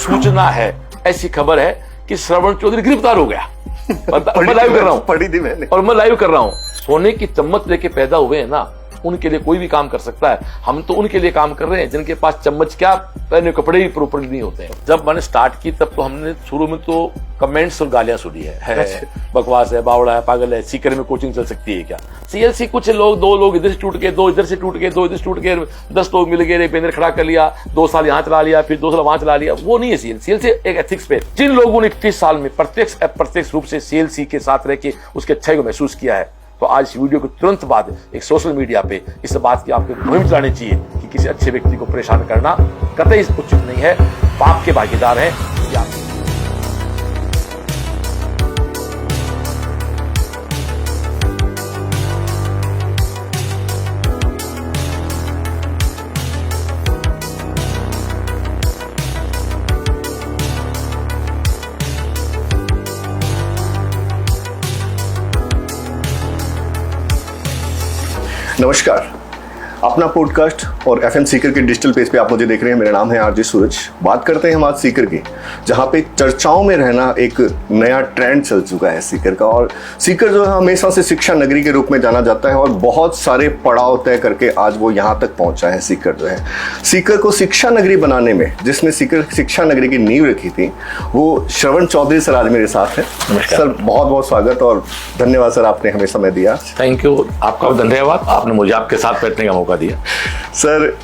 सूचना है, ऐसी खबर है कि श्रवण चौधरी गिरफ्तार हो गया। मैं लाइव कर रहा हूँ, पढ़ी थी मैंने, और मैं लाइव कर रहा हूँ। सोने की चम्मच लेके पैदा हुए हैं ना, उनके लिए कोई भी काम कर सकता है। हम तो उनके लिए काम कर रहे हैं जिनके पास चम्मच क्या, पहने कपड़े ही प्रॉपर्ली नहीं होते हैं। जब मैंने स्टार्ट की तब तो हमने शुरू में तो कमेंट्स और गालियां सुनी है बकवास है, बावड़ा है, पागल है, सीकर में कोचिंग चल सकती है क्या। सीएलसी कुछ लोग, 2 लोग इधर से टूट गए, 2 इधर से टूट गए, 2 इधर से टूट गए, 10 लोग मिल गए, बेंदर खड़ा कर लिया, 2 साल यहाँ चला लिया, फिर 2 साल वहां चला लिया। वो नहीं है सीएलसी। सीएलसी एक एथिक्स पे, जिन लोगों ने 30 साल में प्रत्यक्ष अप्रत्यक्ष रूप से सीएलसी के साथ रह के उसके अच्छाई को महसूस किया है, तो आज इस वीडियो के तुरंत बाद एक सोशल मीडिया पे इस बात की आपको मुहिम चलानी चाहिए कि किसी अच्छे व्यक्ति को परेशान करना कतई उचित नहीं है। पाप के भागीदार हैं या नमस्कार, अपना पॉडकास्ट और एफएम सीकर के डिजिटल पेज पे आप मुझे देख रहे हैं। मेरा नाम है आरजे सूरज। बात करते हैं हम आज सीकर की, जहाँ पे चर्चाओं में रहना एक नया ट्रेंड चल चुका है सीकर का। और सीकर जो है हमेशा से शिक्षा नगरी के रूप में जाना जाता है और बहुत सारे पड़ाव तय करके आज वो यहाँ तक पहुँचा है। सीकर जो है, सीकर को शिक्षा नगरी बनाने में जिसने सीकर शिक्षा नगरी की नींव रखी थी, वो श्रवण चौधरी सर आज मेरे साथ है। सर बहुत बहुत स्वागत और धन्यवाद सर, आपने हमें समय दिया। थैंक यू, आपका धन्यवाद, आपने मुझे आपके साथ बैठने का मौका दिया। सर,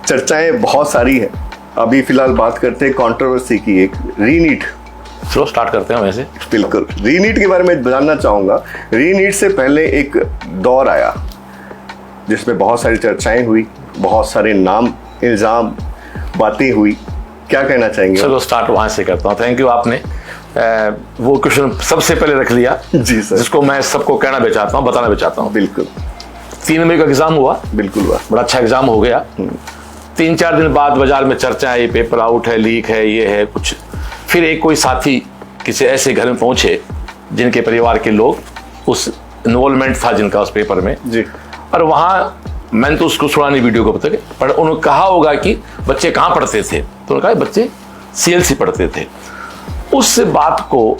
चर्चाएं बहुत सारी हैं। अभी फिलहाल बात करते हैं कंट्रोवर्सी की, एक रीनीट। चलो स्टार्ट करते हैं वैसे। बिल्कुल, रीनीट के बारे में जानना चाहूंगा। रीनीट से पहले एक दौर आया जिसमें बहुत सारी चर्चाएं हुई, बहुत सारे नाम, इल्जाम, बातें हुई। क्या कहना चाहेंगे? चलो स्टार्ट वहां से करता हूँ। थैंक यू, आपने वो क्वेश्चन सबसे पहले रख लिया जी सर, जिसको मैं सबको कहना भी चाहता हूँ, बताना भी चाहता हूँ। बिल्कुल। 3 मई का एग्जाम हुआ, बिल्कुल हुआ, बड़ा अच्छा एग्जाम हो गया। 3-4 दिन बाद बाजार में चर्चा है, ये पेपर आउट है, लीक है, ये है कुछ। फिर एक कोई साथी किसी ऐसे घर में पहुंचे जिनके परिवार के लोग उस इन्वॉल्वमेंट था जिनका उस पेपर में जी। और वहां मैंने तो उसको सुना नहीं वीडियो को पता नहीं, पर उन्होंने कहा होगा कि बच्चे कहाँ पढ़ते थे, तो उन्होंने कहा बच्चे सीएलसी पढ़ते थे। उस बात को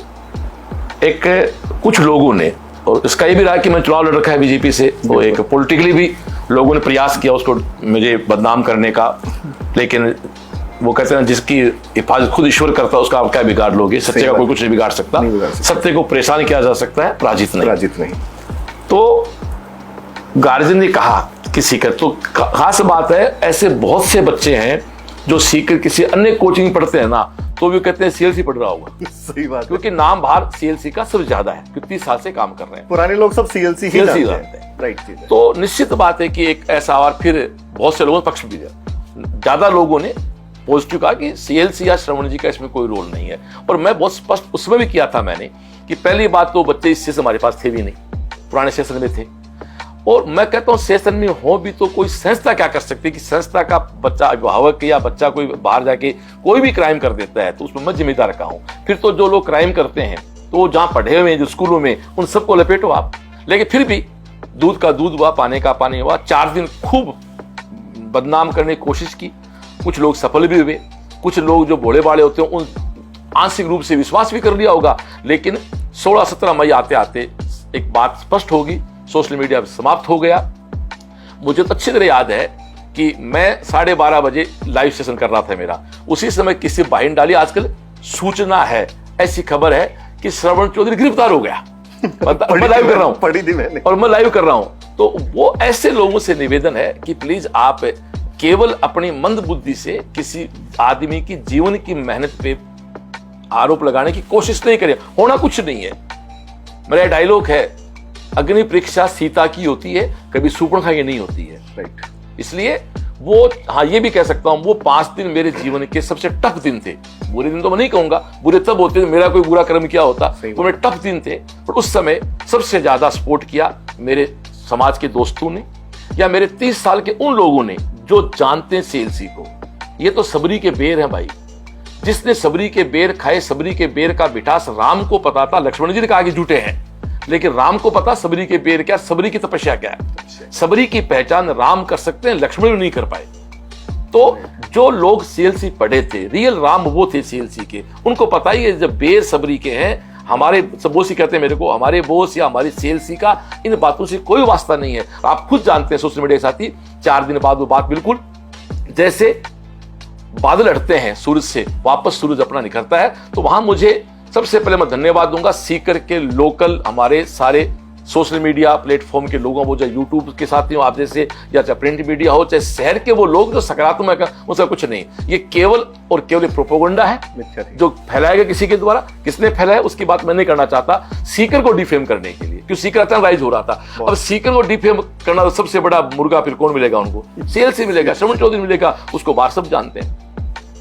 एक कुछ लोगों ने, और इसका ये भी रहा कि मैं चुनाव लड़ रखा है बीजेपी से, वो एक पॉलिटिकली भी लोगों ने प्रयास किया उसको मुझे बदनाम करने का। लेकिन वो कहते हैं जिसकी हिफाजत खुद ईश्वर करता है उसका आप क्या बिगाड़ लोगे। सत्य का कोई कुछ नहीं बिगाड़ सकता। सत्य को परेशान किया जा सकता है, पराजित नहीं। तो गार्जियन ने कहा कि सीकर, तो खास बात है ऐसे बहुत से बच्चे हैं जो सीकर किसी अन्य कोचिंग पढ़ते हैं ना, तो भी कहते हैं सीएलसी पढ़ रहा होगा। सही बात, क्योंकि नाम बाहर सीएलसी का सबसे ज्यादा है, क्योंकि 30 साल से काम कर रहे हैं। पुराने लोग सब सीएलसी ही जानते हैं। राइट। तो निश्चित बात है कि एक ऐसा, और फिर बहुत से लोगों पक्ष भी ज्यादा लोगों ने पॉजिटिव कहा कि सीएलसी या श्रवण जी का इसमें कोई रोल नहीं है। और मैं बहुत स्पष्ट उसमें भी किया था मैंने कि पहली बात तो बच्चे इस सेशन हमारे पास थे भी नहीं, पुराने सेशन में थे। और मैं कहता हूं सेशन में हो भी तो कोई संस्था क्या कर सकती है कि संस्था का बच्चा, अभिभावक या बच्चा कोई बाहर जाके कोई भी क्राइम कर देता है तो उसमें मैं जिम्मेदार रखा हूं। फिर तो जो लोग क्राइम करते हैं तो जहां पढ़े हुए हैं जो स्कूलों में, उन सबको लपेटो आप। लेकिन फिर भी दूध का दूध हुआ, पानी का पानी हुआ। 4 दिन खूब बदनाम करने की कोशिश की, कुछ लोग सफल भी हुए, कुछ लोग जो भोले बाले होते हैं उन आंशिक रूप से विश्वास भी कर लिया होगा। लेकिन 16-17 मई आते आते एक बात स्पष्ट होगी, सोशल मीडिया समाप्त हो गया। मुझे तो अच्छी तरह याद है कि मैं 12:30 बजे लाइव सेशन कर रहा था मेरा, उसी समय किसी भाई ने डाली, आजकल सूचना है, ऐसी खबर है कि श्रवण चौधरी गिरफ्तार हो गया। मैं लाइव कर रहा हूं, पढ़ी थी मैंने, और मैं लाइव कर रहा हूं। तो वो ऐसे लोगों से निवेदन है कि प्लीज आप केवल अपनी मंद बुद्धि से किसी आदमी की जीवन की मेहनत पे आरोप लगाने की कोशिश नहीं करें। होना कुछ नहीं है। मेरा डायलॉग है, अग्नि परीक्षा सीता की होती है, कभी सूर्पणखा की नहीं होती है। राइट। इसलिए वो, हाँ ये भी कह सकता हूं, वो 5 दिन मेरे जीवन के सबसे टफ दिन थे। बुरे दिन तो मैं नहीं कहूंगा, बुरे तब होते मेरा कोई बुरा कर्म किया होता, वो मेरे टफ दिन थे। पर उस समय सबसे ज्यादा सपोर्ट किया मेरे समाज के दोस्तों ने, या मेरे 30 साल के उन लोगों ने जो जानते हैं सीएलसी को। ये तो सबरी के बेर है भाई, जिसने सबरी के बेर खाए, सबरी के बेर का मिठास राम को पता था। लक्ष्मण जी ने कहा कि झूठे हैं, लेकिन राम को पता सबरी के बेर क्या, सबरी की तपस्या क्या है। सबरी की पहचान राम कर सकते हैं, लक्ष्मण नहीं कर पाए। तो जो लोग सीएलसी पढ़े थे, रियल राम वो थे सीएलसी के, उनको पता ही है जब बेसब्री के हैं हमारे सब बोस ही कहते हैं मेरे को, हमारे बोस या हमारी सीएलसी का इन बातों से कोई वास्ता नहीं है। आप खुद जानते हैं सोशल मीडिया के साथी, 4 दिन बाद वो बात बिल्कुल जैसे बादल हटते हैं सूरज से, वापस सूरज अपना निकलता है। तो वहां मुझे सबसे पहले मैं धन्यवाद दूंगा सीकर के लोकल हमारे सारे सोशल मीडिया प्लेटफॉर्म के लोगों को, चाहे यूट्यूब के साथी हो आप जैसे, या चाहे प्रिंट मीडिया हो, चाहे शहर के वो लोग जो सकारात्मक है, उसका कुछ नहीं, ये केवल और केवल प्रोपोगंडा है जो फैलाया गया किसी के द्वारा। किसने फैलाया उसकी बात मैं नहीं करना चाहता, सीकर को डिफेम करने के लिए, क्योंकि सीकर अचानक राइज हो रहा था। अब सीकर को डिफेम करना तो सबसे बड़ा मुर्गा फिर कौन मिलेगा उनको, सीएलसी मिलेगा, श्रवण चौधरी मिलेगा, उसको बाहर सब जानते हैं।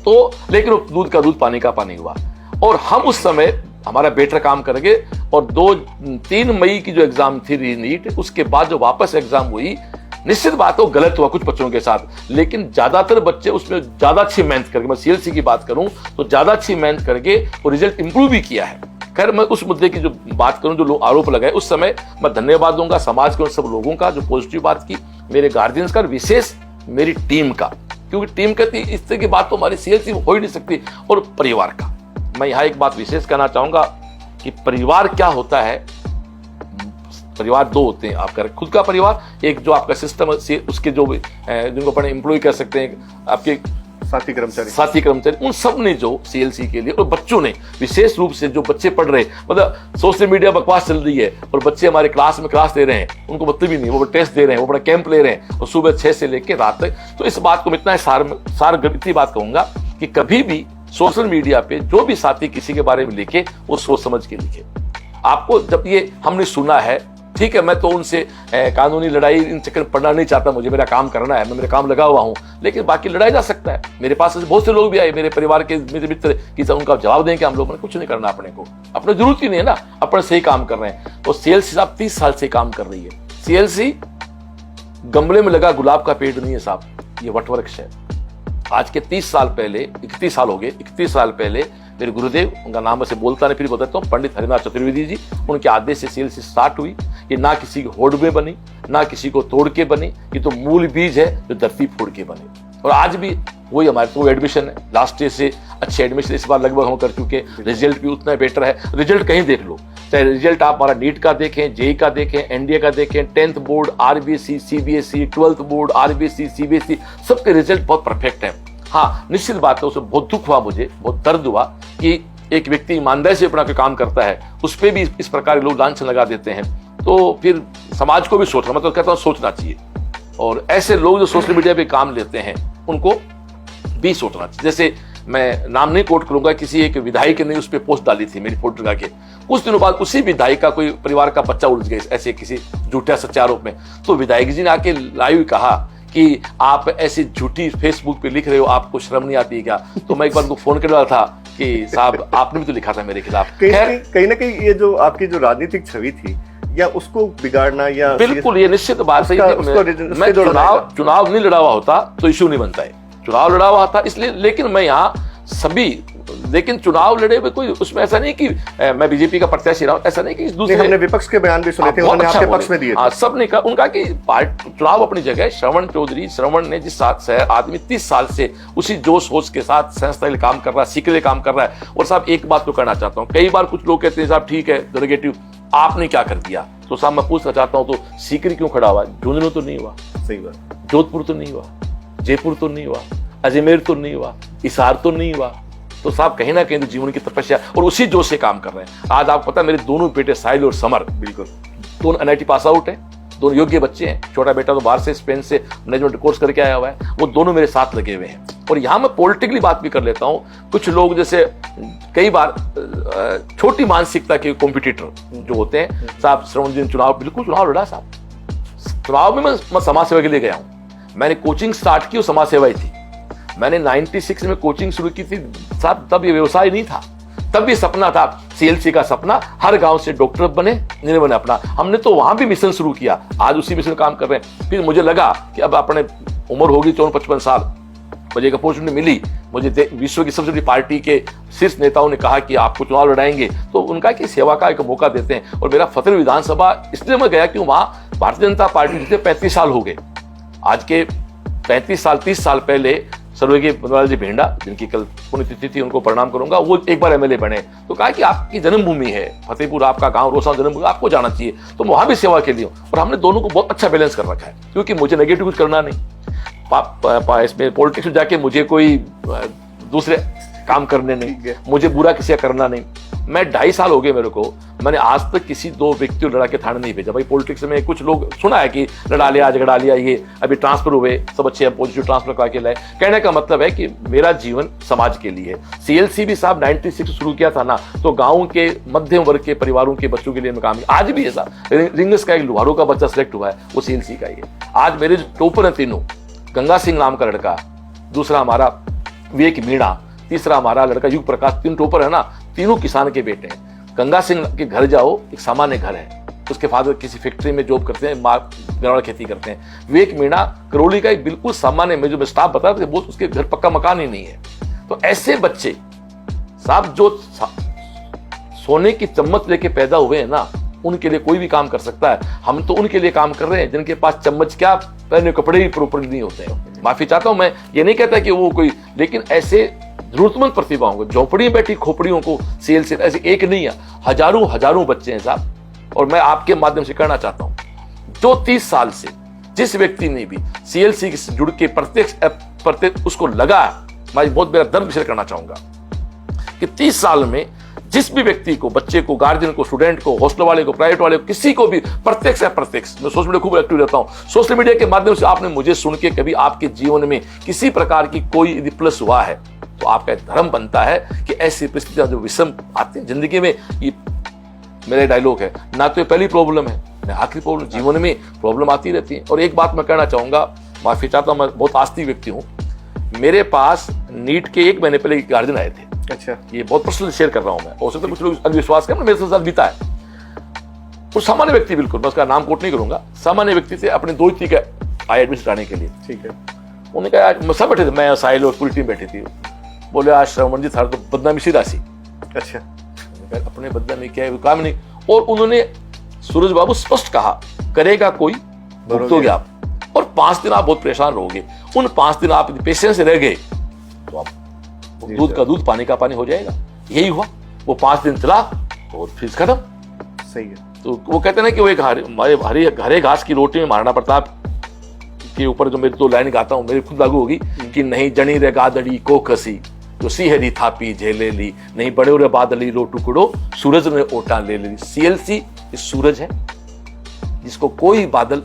तो लेकिन दूध का दूध पानी का पानी हुआ, और हम उस समय हमारा बेटर काम करेंगे। और 2-3 मई की जो एग्जाम थी नीट, उसके बाद जो वापस एग्जाम हुई, निश्चित बात है वो गलत हुआ कुछ बच्चों के साथ, लेकिन ज्यादातर बच्चे उसमें ज्यादा अच्छी मेहनत करके, मैं सीएलसी की बात करूं तो ज्यादा अच्छी मेहनत करके वो रिजल्ट इंप्रूव भी किया है। खैर मैं उस मुद्दे की जो बात करूं, जो लोग आरोप लगाए, उस समय मैं धन्यवाद दूंगा समाज के उन सब लोगों का जो पॉजिटिव बात की, मेरे गार्जियंस का, विशेष मेरी टीम का, क्योंकि टीम कहती इस तरह की बात तो हमारी सीएलसी हो ही नहीं सकती, और परिवार का। मैं यहाँ एक बात विशेष कहना चाहूंगा कि परिवार क्या होता है। परिवार 2 होते हैं, आपका खुद का परिवार, एक जो आपका सिस्टम उसके जो जिनको अपने एम्प्लॉय कर सकते हैं, आपके साथी कर्मचारी, उन सब ने जो सीएलसी के लिए, और बच्चों ने विशेष रूप से जो बच्चे पढ़ रहे हैं, मतलब सोशल मीडिया बकवास चल रही है और बच्चे हमारे क्लास में क्लास दे रहे हैं, उनको मतलब भी नहीं, वो टेस्ट दे रहे हैं, वो बड़ा कैंप ले रहे हैं, और सुबह 6 से लेकर रात तक। तो इस बात को मैं इतना इतनी बात कहूंगा कि कभी भी सोशल मीडिया पे जो भी साथी किसी के बारे में लिखे वो सोच समझ के लिखे। आपको जब ये हमने सुना है, ठीक है, मैं तो उनसे कानूनी लड़ाई इन चक्कर में पड़ना नहीं चाहता, मुझे मेरा काम करना है, मैं मेरा काम लगा हुआ हूं, लेकिन बाकी लड़ाई जा सकता है। मेरे पास बहुत से लोग भी आए, मेरे परिवार के मेरे मित्र, कि उनका जवाब दें कि हम लोगों ने कुछ नहीं करना, अपने को अपने जरूरत ही नहीं है ना, अपने सही काम कर रहे हैं। तो सीएलसी साहब 30 साल से काम कर रही है। सीएलसी गमले में लगा गुलाब का पेड़ नहीं है साहब, ये वटवृक्ष है। आज के 30 साल पहले, 31 साल हो गए, 31 साल पहले मेरे गुरुदेव, उनका नाम ऐसे बोलता नहीं फिर बताता हूँ, पंडित हरिनाथ चतुर्वेदी जी, उनके आदेश से सीएलसी स्टार्ट हुई। ये ना किसी की होड़ में बनी, ना किसी को तोड़ के बनी, ये तो मूल बीज है जो धरती फोड़ के बने। और आज भी वही हमारे तो एडमिशन है, लास्ट ईयर से अच्छे एडमिशन इस बार लगभग हम कर चुके, रिजल्ट भी उतना बेटर है। रिजल्ट कहीं देख लो, चाहे रिजल्ट आप हमारा नीट का देखें, जेई का देखें, एनडीए का देखें, 10th board, RBSE, CBSE, 12th board, RBSE, CBSE, सबके रिजल्ट बहुत परफेक्ट है। हाँ, निश्चित बात है, उसमें बहुत दुख हुआ, मुझे बहुत दर्द हुआ कि एक व्यक्ति ईमानदारी से अपना काम करता है, उस पर भी इस प्रकार लोग लांछन लगा देते हैं। तो फिर समाज को भी सोचना, मैं तो कहता हूँ सोचना चाहिए, और ऐसे लोग जो सोशल मीडिया पे काम लेते हैं उनको भी सोचना चाहिए। जैसे मैं नाम नहीं कोट करूंगा, किसी एक विधायक ने उस पर पोस्ट डाली थी मेरी फोटो लगा के, कुछ दिनों बाद उसी विधायक का कोई परिवार का बच्चा उलझ गया ऐसे किसी झूठे सच्चे आरोप में। तो विधायक जी ने आके लाइव कहा कि आप ऐसी झूठी फेसबुक पे लिख रहे हो, आपको शर्म नहीं आती क्या? तो मैं एक बार उनको फोन कर रहा था कि साहब आपने भी तो लिखा था मेरे खिलाफ। कहीं ना कहीं ये जो आपकी जो राजनीतिक छवि थी, या उसको बिगाड़ना, या बिल्कुल ये निश्चित बात है। मैं चुनाव नहीं लड़ा हुआ होता तो इश्यू नहीं बनता है, चुनाव लड़ा हुआ था इसलिए। लेकिन मैं यहाँ सभी, लेकिन चुनाव लड़े हुए कोई उसमें ऐसा नहीं कि मैं बीजेपी का प्रत्याशी रहा हूं, ऐसा नहीं कि दूसरे, हमने विपक्ष के बयान भी सुने थे, उन्होंने आपके पक्ष में दिए थे। सबने कहा, उनका कि चुनाव अपनी जगह। श्रवण ने जिस आदमी 30 साल से उसी जोश होश के साथ संस्था के काम कर रहा है, सीख के काम कर रहा है। और साहब एक बात तो कहना चाहता हूँ, कई बार कुछ लोग कहते हैं साहब ठीक है डेलीगेटिव, आपने क्या कर दिया? तो साहब मैं पूछना चाहता हूँ, तो सीकर क्यों खड़ा हुआ? झुंझुनू तो नहीं हुआ, सही बात, जोधपुर तो नहीं हुआ, जयपुर तो नहीं हुआ, अजमेर तो नहीं हुआ, हिसार तो नहीं हुआ। तो साहब कहीं ना कहीं तो जीवन की तपस्या और उसी जोश से काम कर रहे हैं। आज आपको पता है मेरे दोनों बेटे साहिल और समर, बिल्कुल दोनों एनआईटी पास आउट हैं, दोनों योग्य बच्चे हैं। छोटा बेटा तो बाहर से स्पेन से मैनेजमेंट कोर्स करके आया हुआ है, वो दोनों मेरे साथ लगे हुए हैं। और यहाँ मैं पॉलिटिकली बात भी कर लेता हूँ। कुछ लोग जैसे कई बार छोटी मानसिकता के कॉम्पिटिटर जो होते हैं, साहब श्रवण जी ने चुनाव, बिल्कुल चुनाव लड़ा साहब, चुनाव में मैं समाज सेवा के लिए गया हूँ। मैंने कोचिंग स्टार्ट की, वो समाज सेवा ही थी। मैंने 96 में कोचिंग शुरू की थी साहब, तब ये व्यवसाय नहीं था, तब भी सपना था सीएलसी का सपना, हर गांव से डॉक्टर बने, नहीं बने अपना। हमने तो वहां भी मिशन शुरू किया, आज उसी मिशन में काम कर रहे हैं। फिर मुझे लगा कि अब अपने उम्र होगी 54-55 साल, मुझे एक अपॉर्चुनिटी मिली, मुझे विश्व की सबसे बड़ी पार्टी के शीर्ष नेताओं ने कहा कि आपको चुनाव लड़ाएंगे, तो उनका कि सेवा का एक मौका देते हैं। और मेरा फतेह विधानसभा इसलिए मैं गया कि वहां भारतीय जनता पार्टी जितने 35 साल हो गए, आज के 35 साल 30 साल पहले स्वर्गीय बनवारी जी भेंडा, जिनकी कल पुण्यतिथि थी, उनको प्रणाम करूंगा, वो एक बार एमएलए बने तो कहा कि आपकी जन्मभूमि है फतेहपुर, आपका गांव रोसा जन्मभूमि, आपको जाना चाहिए, तो वहां भी सेवा के लिए और हमने दोनों को बहुत अच्छा बैलेंस कर रखा है, क्योंकि मुझे नेगेटिव कुछ करना नहीं, इसमें पॉलिटिक्स में जाके मुझे कोई दूसरे काम करने नहीं, मुझे बुरा किसी का करना नहीं। मैं 2.5 साल हो गए मेरे को, मैंने आज तक किसी 2 व्यक्तियों लड़ा के थाने नहीं भेजा। भाई पॉलिटिक्स में कुछ लोग सुना है कि लड़ा लिया, झगड़ा लिया, ये अभी ट्रांसफर हुए, सब अच्छे पॉजिटिव ट्रांसफर करा के लाए। कहने का मतलब है कि मेरा जीवन समाज के लिए है। सीएलसी भी साहब 96 शुरू किया था ना, तो गाँव के मध्यम वर्ग के परिवारों के बच्चों के लिए मैं काम किया। आज भी ऐसा रिंगस का एक लुहारों का बच्चा सिलेक्ट हुआ है, वो सीएलसी का ही है। आज मेरे जो टॉपर हैं तीनों, गंगा सिंह नाम का लड़का, दूसरा हमारा विवेक मीणा, तीसरा हमारा लड़का युग प्रकाश, 3 टॉपर है ना, तीनों किसान के बेटे हैं। गंगा सिंह के घर जाओ, एक सामान्य घर है, उसके फादर किसी फैक्ट्री में जॉब करते हैं, माँ गन्ना खेती करते हैं। विवेक मीणा करौली का एक बिल्कुल सामान्य, में जो स्टाफ बता रहे थे, वो उसके घर पक्का मकान ही नहीं है। तो ऐसे बच्चे साहब जो सोने की चम्मच लेके पैदा हुए हैं ना, उनके लिए कोई भी काम कर सकता है। हम तो उनके लिए काम कर रहे हैं जिनके पास चम्मच क्या, पहने कपड़े ही प्रॉपर नहीं होते हैं। माफी चाहता हूं, मैं ये नहीं कहता कि वो कोई, लेकिन ऐसे जरूरतमंद प्रतिभाओं को, झोपड़ी में बैठी खोपड़ियों को सीएलसी, ऐसे एक नहीं है, हजारों बच्चे हैं साहब। और मैं आपके माध्यम से कहना चाहता हूं, जो 30 साल से जिस व्यक्ति ने भी सीएलसी से जुड़ के प्रत्यक्ष उसको लगा, मैं बहुत मेरा दर्द शेयर करना चाहूंगा कि 30 साल में जिस भी व्यक्ति को, बच्चे को, गार्जियन को, स्टूडेंट को, हॉस्टल वाले को, प्राइवेट वाले को, किसी को भी प्रत्यक्ष या प्रत्यक्ष, मैं सोशल मीडिया खूब एक्टिव रहता हूं, सोशल मीडिया के माध्यम से आपने मुझे सुन के कभी आपके जीवन में किसी प्रकार की कोई यदि प्लस हुआ है, तो आपका धर्म बनता है कि ऐसी परिस्थितियां जो विषम आती हैं जिंदगी में, ये मेरा डायलॉग है, ना तो ये पहली प्रॉब्लम है ना आखिरी प्रॉब्लम, जीवन में प्रॉब्लम आती रहती है। और एक बात मैं कहना चाहूंगा, माफी चाहता हूं, मैं बहुत आस्तिक व्यक्ति हूं। मेरे पास नीट के 1 महीने पहले एक गार्जियन आए थे। अच्छा, ये बहुत पर्सनल शेयर कर रहा हूं मैं, हो सकता है कुछ लोग अंधविश्वास करें, मेरे साथ बीता है। वो सामान्य व्यक्ति, बिल्कुल मैं उसका नाम कोट नहीं करूंगा, सामान्य व्यक्ति थे, अपने दोस्ती का आए एडमिशन कराने के लिए। ठीक है, उन्होंने कहा, सब बैठे थे, मैं साहिल और पूरी टीम बैठी थी, बोले आज श्रवण जी थारा तो बदनामी सी राशि। अच्छा, अपने बदनामी क्या है, काम नहीं। और उन्होंने सूरज बाबू स्पष्ट कहा, करेगा कोई भुगतोगे आप, और 5 दिन आप बहुत परेशान रहोगे। उन 5 दिन आप पेशेंस से रह गए तो आप दूध का दूध, पानी का पानी हो जाएगा। यही हुआ, वो 5 दिन चला और फिर खत्म। सही है। तो वो कहते ना कि वो एक हरे घास की रोटी में महाराणा प्रताप के ऊपर जो मेरी 2 लाइन गाता हूं, मेरी खुद लागू होगी कि नहीं जनी रे गादड़ी को कसी, जो सिहरी थापी झेले ली, नहीं बड़े रे बादली रो टुकड़ो, सूरज ने ओटा ले ली। सीएलसी सूरज है जिसको कोई बादल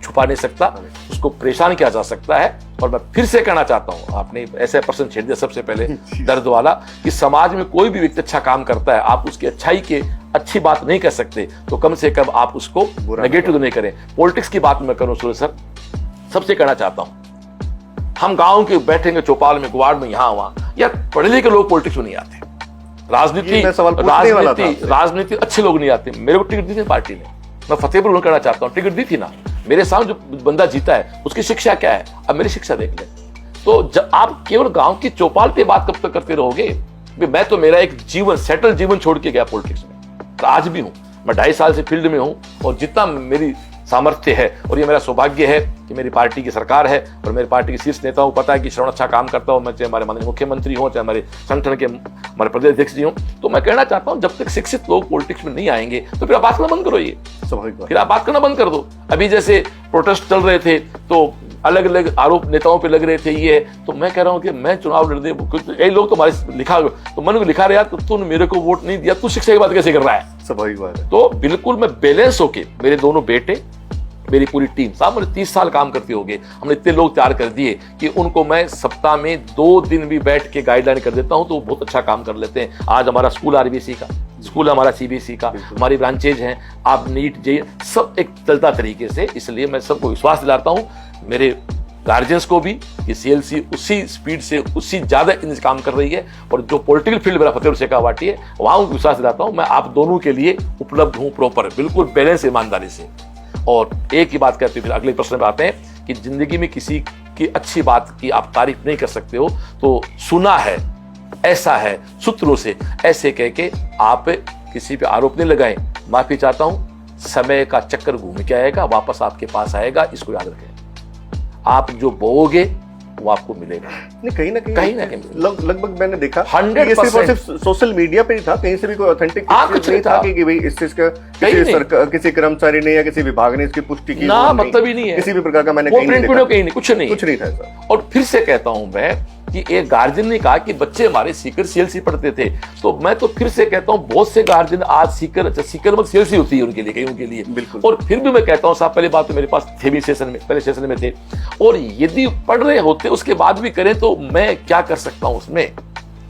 छुपा नहीं सकता, उसको परेशान किया जा सकता है। और मैं फिर से कहना चाहता हूं, आपने ऐसे प्रश्न छेड़ दिया सबसे पहले दर्द वाला, कि समाज में कोई भी व्यक्ति अच्छा काम करता है, आप उसकी अच्छाई के अच्छी बात नहीं कर सकते, तो कम से कम आप उसको नेगेटिव नहीं करें। पॉलिटिक्स की बात मैं करूं सूरज सर, सबसे कहना चाहता हूं, हम गांव के बैठेंगे चौपाल में, गुवाड़ में, यहां वहां, या पढ़े लिखे लोग पॉलिटिक्स में नहीं आते। राजनीति अच्छे लोग नहीं आते। मेरे को टिकट दी थी पार्टी ने, मैं फतेहपुर करना चाहता हूं, टिकट दी थी ना, मेरे सामने जो बंदा जीता है उसकी शिक्षा क्या है, अब मेरी शिक्षा देख ले। तो जब आप केवल गांव की चौपाल पे बात कब तक करते रहोगे? मैं तो मेरा एक जीवन, सेटल जीवन छोड़ के गया पॉलिटिक्स में, आज भी हूं, मैं 2.5 साल से फील्ड में हूं, और जितना मेरी सामर्थ्य है, और ये मेरा सौभाग्य है कि मेरी पार्टी की सरकार है और मेरी पार्टी के शीर्ष नेताओं को पता है कि श्रवण अच्छा काम करता हूं, मैं चाहे हमारे माननीय मुख्यमंत्री हो, चाहे हमारे संगठन के हमारे प्रदेश अध्यक्ष जी हो। तो मैं कहना चाहता हूं, जब तक शिक्षित लोग पॉलिटिक्स में नहीं आएंगे तो फिर आप बात करना बंद करो, ये फिर आप बात करना बंद कर दो। अभी जैसे प्रोटेस्ट चल रहे थे तो अलग अलग आरोप नेताओं पे लग रहे थे, ये है, तो मैं कह रहा हूं कि मैं चुनाव लड़ने, कई लोग तो हमारे लिखा, तो मन को लिखा रहे, यार तूने मेरे को वोट नहीं दिया, तू शिक्षा की बात कैसे कर रहा है? स्वाभाविक बात है। तो बिल्कुल मैं बैलेंस होके, मेरे दोनों बेटे, मेरी पूरी टीम, साहब मैंने 30 साल काम करते हो गए, हमने इतने लोग तैयार कर दिए कि उनको मैं सप्ताह में 2 दिन भी बैठ के गाइडलाइन कर देता हूं, तो वो बहुत अच्छा काम कर लेते हैं। आज हमारा स्कूल आरबीसी का, स्कूल हमारा सीबीएसई का, हमारी ब्रांचेज हैं, आप नीट जे सब एक चलता तरीके से। इसलिए मैं सबको विश्वास दिलाता हूं, मेरे गार्जियंस को भी, कि सीएलसी उसी स्पीड से, उसी ज्यादा काम कर रही है, और जो पॉलिटिकल फील्ड मेरा फतेहपुर शेखावाटी है, वहां विश्वास दिलाता हूं मैं आप दोनों के लिए उपलब्ध हूं, प्रॉपर, बिल्कुल बैलेंस, ईमानदारी से। और एक ही बात कहते फिर अगले प्रश्न पे आते हैं कि जिंदगी में किसी की अच्छी बात की आप तारीफ नहीं कर सकते हो, तो सुना है, ऐसा है, सूत्रों से, ऐसे कह के आप किसी पे आरोप नहीं लगाएं। माफी चाहता हूं, समय का चक्कर घूम के आएगा, वापस आपके पास आएगा, इसको याद रखें। आप जो बोओगे वो आपको मिलेगा। नहीं, कहीं ना कहीं लगभग मैंने देखा 100% ये सिर्फ सोशल मीडिया पे ही था, कहीं से भी कोई ऑथेंटिक कुछ नहीं था कि भाई इस चीज का किसी कर्मचारी ने या किसी विभाग ने इसकी पुष्टि की ना, मतलब ही नहीं है किसी भी प्रकार का। मैंने कहीं नहीं, कुछ नहीं था सर। और फिर से कहता हूं मैं कि एक गार्जियन ने कहा कि बच्चे हमारे सीकर सीएलसी पढ़ते थे, तो मैं तो फिर से कहता हूं बहुत से गार्जियन आज सीकर मतलब सीएलसी होती है उनके लिए, कहीं उनके लिए बिल्कुल। और फिर भी मैं कहता हूं साहब, पहले बात तो मेरे पास थे भी सेशन में, पहले सेशन में थे, और यदि पढ़ रहे होते उसके बाद भी करें तो मैं क्या कर सकता हूं उसमें,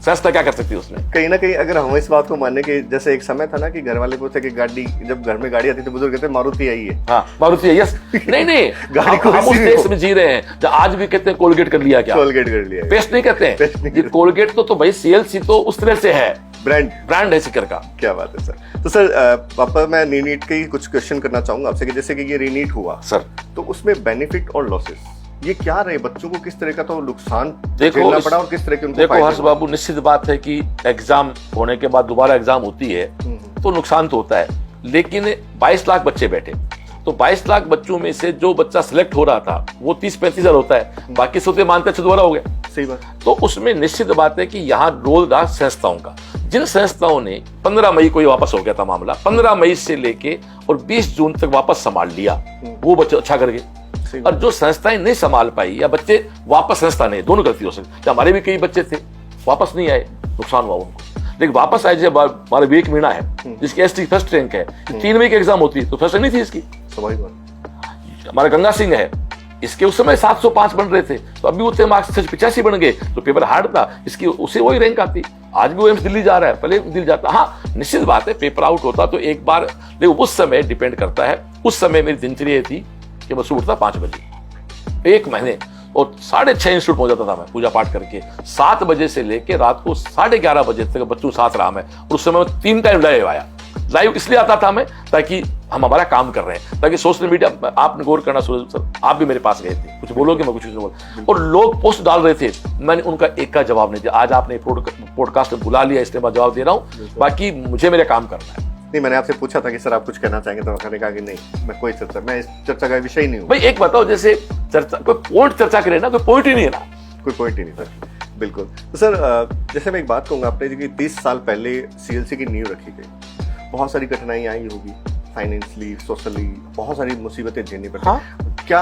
संस्था क्या कर सकती है उसमें। कहीं ना कहीं अगर हम इस बात को मानने के, जैसे एक समय था ना कि घर वाले बोलते कि गाड़ी, जब घर में गाड़ी आती थी बुजुर्ग कहते मारुति आई है। हाँ, मारुति है, यस। नहीं गाड़ी को हम उस देश में जी रहे हैं जहाँ आज भी कहते हैं कोलगेट कर लिया, क्या कोलगेट कर लिया, पेस्ट नहीं कहते हैं कोलगेट तो भाई सीएलसी तो उस तरह से है, ब्रांड है सीकर का। क्या बात है सर। तो सर पापा, मैं रीनीट के ही कुछ क्वेश्चन करना चाहूंगा आपसे कि जैसे कि ये रीनीट हुआ सर, तो उसमें बेनिफिट और लॉसेस ये क्या रहे, बच्चों को किस तरह का तो नुकसान देखो झेलना पड़ा और किस तरह के उनको देखो हर्ष बाबू, निश्चित बात है कि एग्जाम होने के बाद दोबारा एग्जाम होती है तो नुकसान तो होता है, लेकिन 22 लाख बच्चे बैठे, तो 22 लाख बच्चों में से जो बच्चा सिलेक्ट हो रहा था वो 30-35 हजार होता है, बाकी सोते मानते अच्छा दोबारा हो गया। सही बात। तो उसमें निश्चित बात है कि यहाँ रोल रहा संस्थाओं का। जिन संस्थाओं ने 15 मई को ही वापस हो गया था मामला, 15 मई से लेके और 20 जून तक वापस संभाल लिया, वो बच्चे अच्छा कर गए। और जो संस्थाएं नहीं संभाल पाई या बच्चे वापस संस्था नहीं, दोनों गलती हो सकती। हमारे भी कई बच्चे थे वापस नहीं आए, नुकसान हुआ उनको, लेकिन वापस आए। जब हमारा विवेक मीणा है जिसकी एसटी फर्स्ट रैंक है, 3 मई की एग्जाम होती तो फर्स्ट नहीं थी इसकी। हमारा गंगा सिंह है, इसके उस समय 705 बन रहे थे, तो अभी उतने मार्क्स 85 बन गए, तो पेपर हार्ड था, इसकी उसे वही रैंक आती। आज भी वो एम्स दिल्ली जा रहा है, पहले दिल्ली जाता। हाँ, निश्चित बात है पेपर आउट होता तो एक बार, लेकिन उस समय डिपेंड करता है। उस समय मेरी दिनचर्या थी कि मैं सुबह उठता 5 बजे 1 महीने, और 6:30 इंस्टीट्यूट पहुंच जाता था मैं पूजा पाठ करके। 7 बजे से लेके रात को 11:30 बजे तक बच्चों साथ रहा मैं, और उस समय 3 टाइम लाइव आया। लाइव इसलिए आता था मैं ताकि हम हमारा काम कर रहे हैं, ताकि सोशल मीडिया, आपने गौर करना सूरज सर, आप भी मेरे पास गए थे, कुछ बोलोगे मैं कुछ बोल, और लोग पोस्ट डाल रहे थे, मैंने उनका एक का जवाब नहीं दिया। आज आपने पॉडकास्ट में बुला लिया, इसलिए मैं जवाब दे रहा हूँ, बाकी मुझे मेरा काम करना है। नहीं, मैंने आपसे पूछा था कि सर आप कुछ कहना चाहेंगे, तो मैंने कहा कि नहीं, मैं कोई चर्चा, मैं इस चर्चा का विषय ही नहीं हूँ। भाई एक बताओ, जैसे चर्चा कोई पॉइंट चर्चा करे ना, कोई पॉइंट ही नहीं है ना, कोई पॉइंट ही नहीं सर। बिल्कुल। तो सर जैसे मैं एक बात कहूँगा, आपने कि 30 साल पहले सीएलसी की नींव रखी गई, बहुत सारी कठिनाई आई होगी, फाइनेंशियली, सोशली, बहुत सारी मुसीबतें झेलनी पड़ी। हाँ? क्या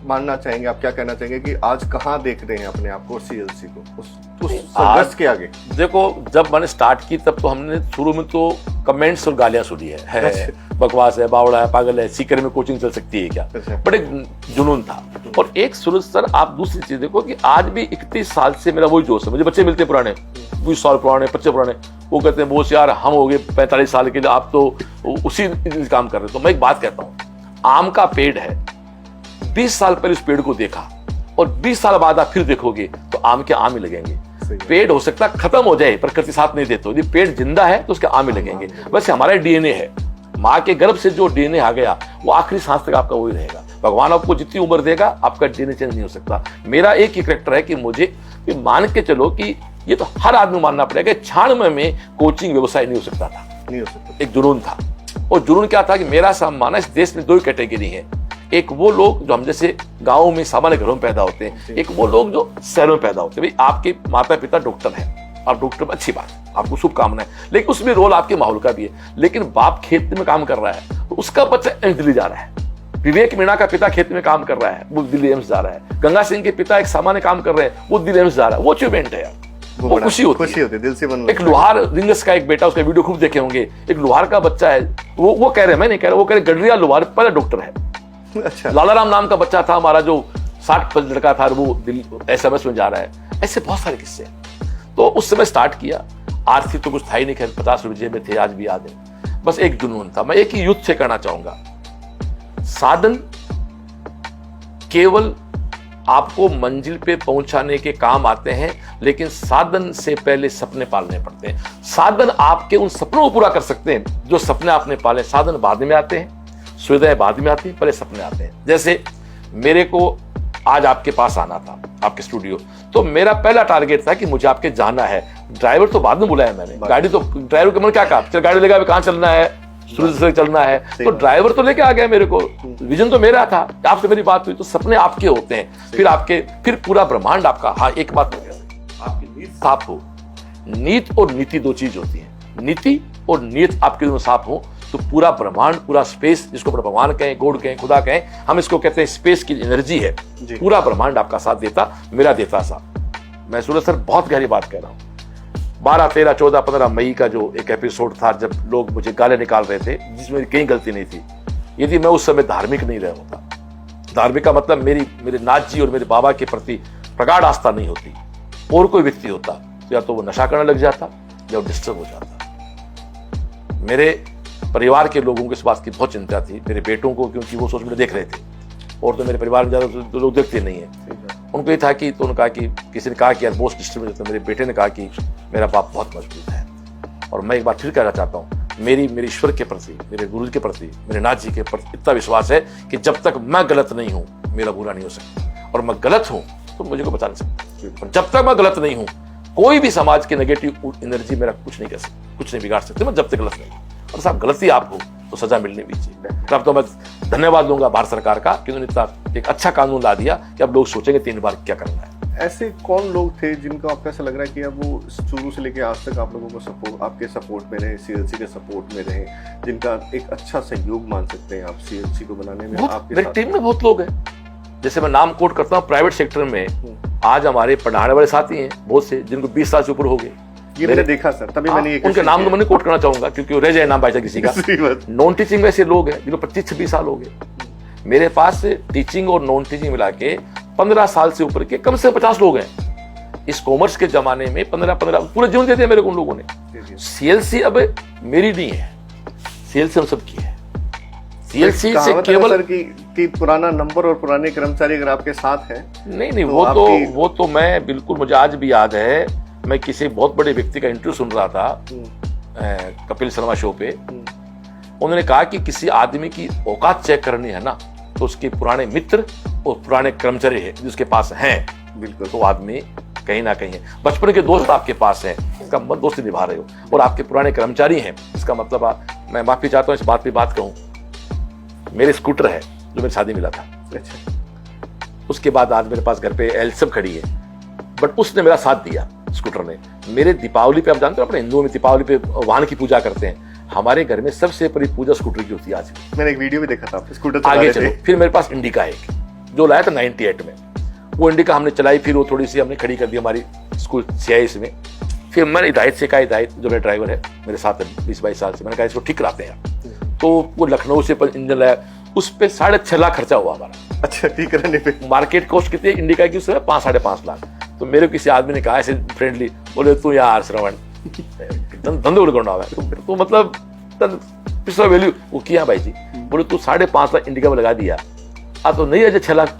मानना चाहेंगे आप, क्या कहना चाहेंगे कि आज कहाँ देख रहे हैं अपने आप को सीएलसी को उस संघर्ष के आगे? देखो, जब मैंने स्टार्ट की तब तो हमने शुरू में तो कमेंट्स और गालियां सुनी है बकवास है, बावड़ा है, पागल है, सीकर में कोचिंग चल सकती है क्या, बड़े जुनून था। और एक सूरज सर, आप दूसरी चीज देखो कि आज भी 31 साल से मेरा वही जोश है। मुझे बच्चे मिलते पुराने, 20 साल पुराने, 25 पुराने, वो कहते हैं बोस यार हम हो गए 45 साल के लिए, आप तो उसी काम कर रहे। तो मैं एक बात कहता हूँ, आम का पेड़ है, 20 साल पहले उस पेड़ को देखा और 20 साल बाद आप फिर देखोगे तो आम के आम ही लगेंगे। पेड़ हो सकता है खत्म हो जाए, प्रकृति साथ नहीं देते, यदि पेड़ जिंदा है तो उसके आम ही लगेंगे। वैसे हमारा डीएनए है, माँ के गर्भ से जो डीएनए आ गया वो आखिरी सांस तक आपका वही रहेगा। भगवान आपको जितनी उम्र देगा आपका डीएनए चेंज नहीं हो सकता। मेरा एक ही करैक्टर है कि मुझे मान के चलो कि ये तो हर आदमी मानना पड़ेगा, 96 में कोचिंग व्यवसाय नहीं हो सकता था, नहीं हो सकता। एक जुनून था, और जुनून क्या था कि मेरा सम्मान, इस देश में 2 कैटेगरी है, एक वो लोग जो हम जैसे गाँव में सामान्य घरों में पैदा होते हैं, एक वो लोग जो शहरों में पैदा होते हैं। भाई आपके माता पिता डॉक्टर हैं, आप डॉक्टर में अच्छी बात, आपको शुभकामनाएं, लेकिन उसमें रोल आपके माहौल का भी है। लेकिन बाप खेत में काम कर रहा है तो उसका बच्चा एम्स दिल्ली जा रहा है, विवेक मीणा का पिता खेत में काम कर रहा है, वो दिल्ली एम्स जा रहा है, गंगा सिंह के पिता एक सामान्य काम कर रहे हैं, वो दिल्ली एम्स जा रहा है। वो अचीवमेंट है यार, वो खुशी होती है दिल से। एक लोहार रिंगस का एक बेटा, उसका वीडियो खूब देखे होंगे, एक लोहार का बच्चा है, वो कह रहे, मैं नहीं कह रहा, वो कह रहे गडरिया लोहार पहले डॉक्टर है। अच्छा। लालाराम नाम का बच्चा था हमारा जो 60 लड़का था, वो SMS में जा रहा है। ऐसे बहुत सारे किस्से। तो उस समय स्टार्ट किया, आर्थिक तो कुछ था ही नहीं, खैर 50 रुपये में थे, आज भी याद है। बस एक जुनून था। मैं एक ही यूथ से कहना चाहूंगा, साधन केवल आपको मंजिल पे पहुंचाने के काम आते हैं, लेकिन साधन से पहले सपने पालने पड़ते हैं। साधन आपके उन सपनों को पूरा कर सकते हैं जो सपने आपने पाले। साधन बाद में आते हैं, सुविधाएं बाद में आती हैं, पहले सपने आते हैं। जैसे मेरे को आज आपके पास आना था, आपके स्टूडियो, तो मेरा पहला टारगेट था कि मुझे आपके जाना है। ड्राइवर तो बाद में बुलाया मैंने, गाड़ी तो ड्राइवर के मन क्या कहा, चल गाड़ी लेगा, कहाँ चलना है, सूरज से चलना है, तो ड्राइवर तो लेके आ गया मेरे को, विजन तो मेरा था, आपसे मेरी बात हुई, तो सपने आपके होते हैं, फिर पूरा ब्रह्मांड आपका। हाँ, एक बात आपकी नीति साफ हो, नीति और नीति दो चीज होती है, नीति और नीयत आपके दोनों साफ हो तो पूरा ब्रह्मांड, पूरा स्पेस, जिसको भगवान कहें, गॉड कहें, खुदा कहें, हम इसको कहते हैं स्पेस की एनर्जी है, पूरा ब्रह्मांड आपका साथ देता, मेरा देता साथ। मैं सूरज सर बहुत गहरी बात कह रहा हूँ। 12, 13, 14, 15 मई का जो एक एपिसोड था जब लोग मुझे गाले निकाल रहे थे, जिसमें कहीं गलती नहीं थी, यदि मैं उस समय धार्मिक नहीं रहा होता, धार्मिक का मतलब मेरे नाथ जी और मेरे बाबा के प्रति प्रगाढ़ आस्था नहीं होती, और कोई व्यक्ति होता तो या तो वो नशा करने लग जाता या वो डिस्टर्ब हो जाता। मेरे परिवार के लोगों को इस बात की बहुत चिंता थी, मेरे बेटों को, क्योंकि वो सोच में देख रहे थे, और तो मेरे परिवार में ज्यादा तो लोग देखते नहीं है, उनको ये था कि, तो उन्होंने कहा कि किसी ने कहा कि यार बहुत डिस्टर्ब हो जाता है, मेरे बेटे ने कहा कि मेरा बाप बहुत मजबूत है। और मैं एक बार फिर कहना चाहता हूँ, मेरी ईश्वर के प्रति, मेरे गुरु के प्रति, मेरे नाथ जी के प्रति इतना विश्वास है कि जब तक मैं गलत नहीं हूँ मेरा बुरा नहीं हो सकता, और मैं गलत हूँ तो मुझे को बचा नहीं सकता। जब तक मैं गलत नहीं हूँ कोई भी समाज की नेगेटिव एनर्जी मेरा कुछ नहीं कर सकती, कुछ नहीं बिगाड़ सकते, मैं जब तक गलत नहीं हूँ। और साहब गलती आप हो तो सजा मिलनी भी चाहिए। अब तो मैं धन्यवाद दूंगा भारत सरकार का कि उन्होंने इतना एक अच्छा कानून ला दिया कि अब लोग सोचेंगे 3 बार क्या करना है। ऐसे कौन लोग थे जिनको आपको ऐसा लग रहा है कि अब वो शुरू से लेकर आज तक आप लोगों को सपोर्ट, आपके सपोर्ट में रहे, सीएलसी के सपोर्ट में रहे, जिनका एक अच्छा सहयोग मान सकते हैं आप सीएलसी को बनाने में? आपके मेरी टीम में बहुत लोग हैं, जैसे मैं नाम कोट करता हूँ, प्राइवेट सेक्टर में आज हमारे पढ़ाने वाले साथी हैं बहुत से, जिनको 20 साल से ऊपर हो गए। ये मैंने देखा सर, तभी मैंने ये उनके नाम तो मैंने कोट करना चाहूंगा क्योंकि वो रह जाए नाम बाई किसी का। नॉन टीचिंग में ऐसे लोग हैं जिनको 25-26 साल हो गए। मेरे पास टीचिंग और नॉन टीचिंग मिला के 15 साल से ऊपर के कम से 50 लोग हैं। इस कॉमर्स के जमाने में 15 पूरे जीवन दे दिया मेरे को उन लोगों ने। सीएलसी अब मेरी नहीं है, सीएलसी हम सबकी है। सीएलसी से केवल कि पुराना नंबर और पुराने कर्मचारी अगर आपके साथ है, नहीं वो तो मैं बिल्कुल, मुझे आज भी याद है, मैं किसी बहुत बड़े व्यक्ति का इंटरव्यू सुन रहा था कपिल शर्मा शो पे। उन्होंने कहा कि किसी आदमी की औकात चेक करनी है ना तो उसके पुराने मित्र और पुराने कर्मचारी है जिसके पास हैं, बिल्कुल, तो आदमी कहीं ना कहीं है। बचपन के दोस्त आपके पास हैं, इसका मतलब दोस्ती निभा रहे हो, और आपके पुराने कर्मचारी हैं, इसका मतलब मैं माफी चाहता हूँ इस बात पे बात कहूँ, मेरे स्कूटर है जो मेरी शादी मिला था, उसके बाद आज मेरे पास घर पे एल्सम खड़ी है, बट उसने मेरा साथ दिया स्कूटर ने। मेरे दीपावली पे, आप जानते हो अपने हिंदुओं में दीपावली पे वाहन की पूजा करते हैं, हमारे घर में सबसे बड़ी पूजा स्कूटर की होती है। आज मैंने एक वीडियो भी देखा था, स्कूटर आगे चलो। फिर मेरे पास इंडिका है जो लाया था 98 में, वो इंडिका हमने चलाई, फिर वो थोड़ी सी हमने खड़ी कर दी हमारी स्कूल CIS में। फिर मैंने हिदायत से कहा, हिदायत जो मेरा ड्राइवर है मेरे साथ 20-22 साल से, मैंने कहा इसको ठीक कराते हैं। तो वो लखनऊ से इंजन लाया, उस पे 6.5 लाख खर्चा हुआ हमारा। अच्छा, ठीक करने पे मार्केट कॉस्ट कितनी है इंडिका की उस समय? 5-5.5 लाख। तो मेरे किसी आदमी ने कहा ऐसे फ्रेंडली, बोले तू यार श्रवण धंधे उड़गोना है तो मतलब पिछला वैल्यू वो किया भाई जी, बोले तू 5.5 लाख इंडिका में लगा दिया, तो नहीं है 6 लाख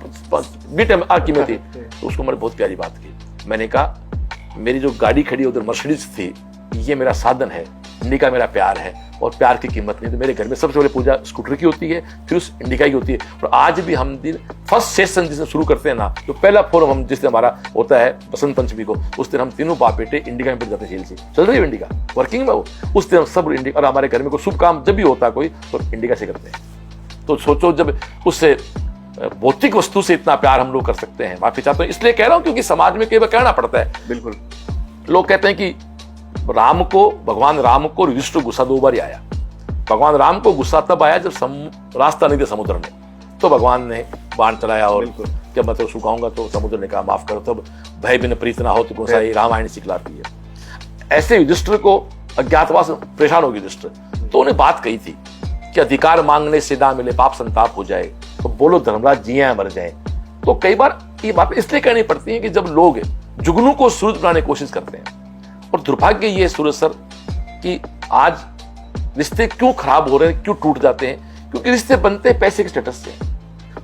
कीमत थी। तो उसको मैंने बहुत प्यारी बात की, मैंने कहा मेरी जो गाड़ी खड़ी उधर मर्सिडीज थी, ये मेरा साधन है, इंडिका मेरा प्यार है, और प्यार की कीमत नहीं। तो मेरे घर में सबसे पहले पूजा स्कूटर की होती है, फिर उस इंडिका की होती है। और आज भी हम दिन फर्स्ट सेशन जिसे शुरू करते हैं ना, तो पहला फोरम हम जिस दिन हमारा होता है बसंत पंचमी को, उस दिन हम तीनों बाप बेटे इंडिका में जाते हैं। चल रही है इंडिका, वर्किंग में हो, उस दिन हम सब इंडिका, और हमारे घर में कोई शुभ काम जब भी होता है कोई, तो इंडिका से करते हैं। तो सोचो जब उससे भौतिक वस्तु से इतना प्यार हम लोग कर सकते हैं। माफी चाहता हूँ इसलिए कह रहा हूँ क्योंकि समाज में केवल कहना पड़ता है। बिल्कुल, लोग कहते हैं कि भगवान राम को युधिष्ठिर गुस्सा 2 बार ही आया। भगवान राम को गुस्सा तब आया जब रास्ता नहीं था समुद्र में, तो भगवान ने बाण चलाया, और जब मैं तो सुखाऊंगा तो समुद्र ने कहा माफ करो, तब भय बिन प्रीत ना हो तो कौन सा ये रामायण सिखलाती है। ऐसे युधिष्ठिर को अज्ञातवास परेशान हो गई युधिष्ठिर, तो उन्हें बात कही थी कि अधिकार मांगने से ना मिले पाप संताप हो जाए, तो बोलो धर्मराज जिए मर जाए। तो कई बार ये बात इसलिए कहनी पड़ती है कि जब लोग जुगनू को सूरज बनाने की कोशिश करते हैं, और दुर्भाग्य ये सूरज सर कि आज रिश्ते क्यों खराब हो रहे हैं, क्यों टूट जाते हैं, क्योंकि रिश्ते बनते हैं पैसे के स्टेटस से।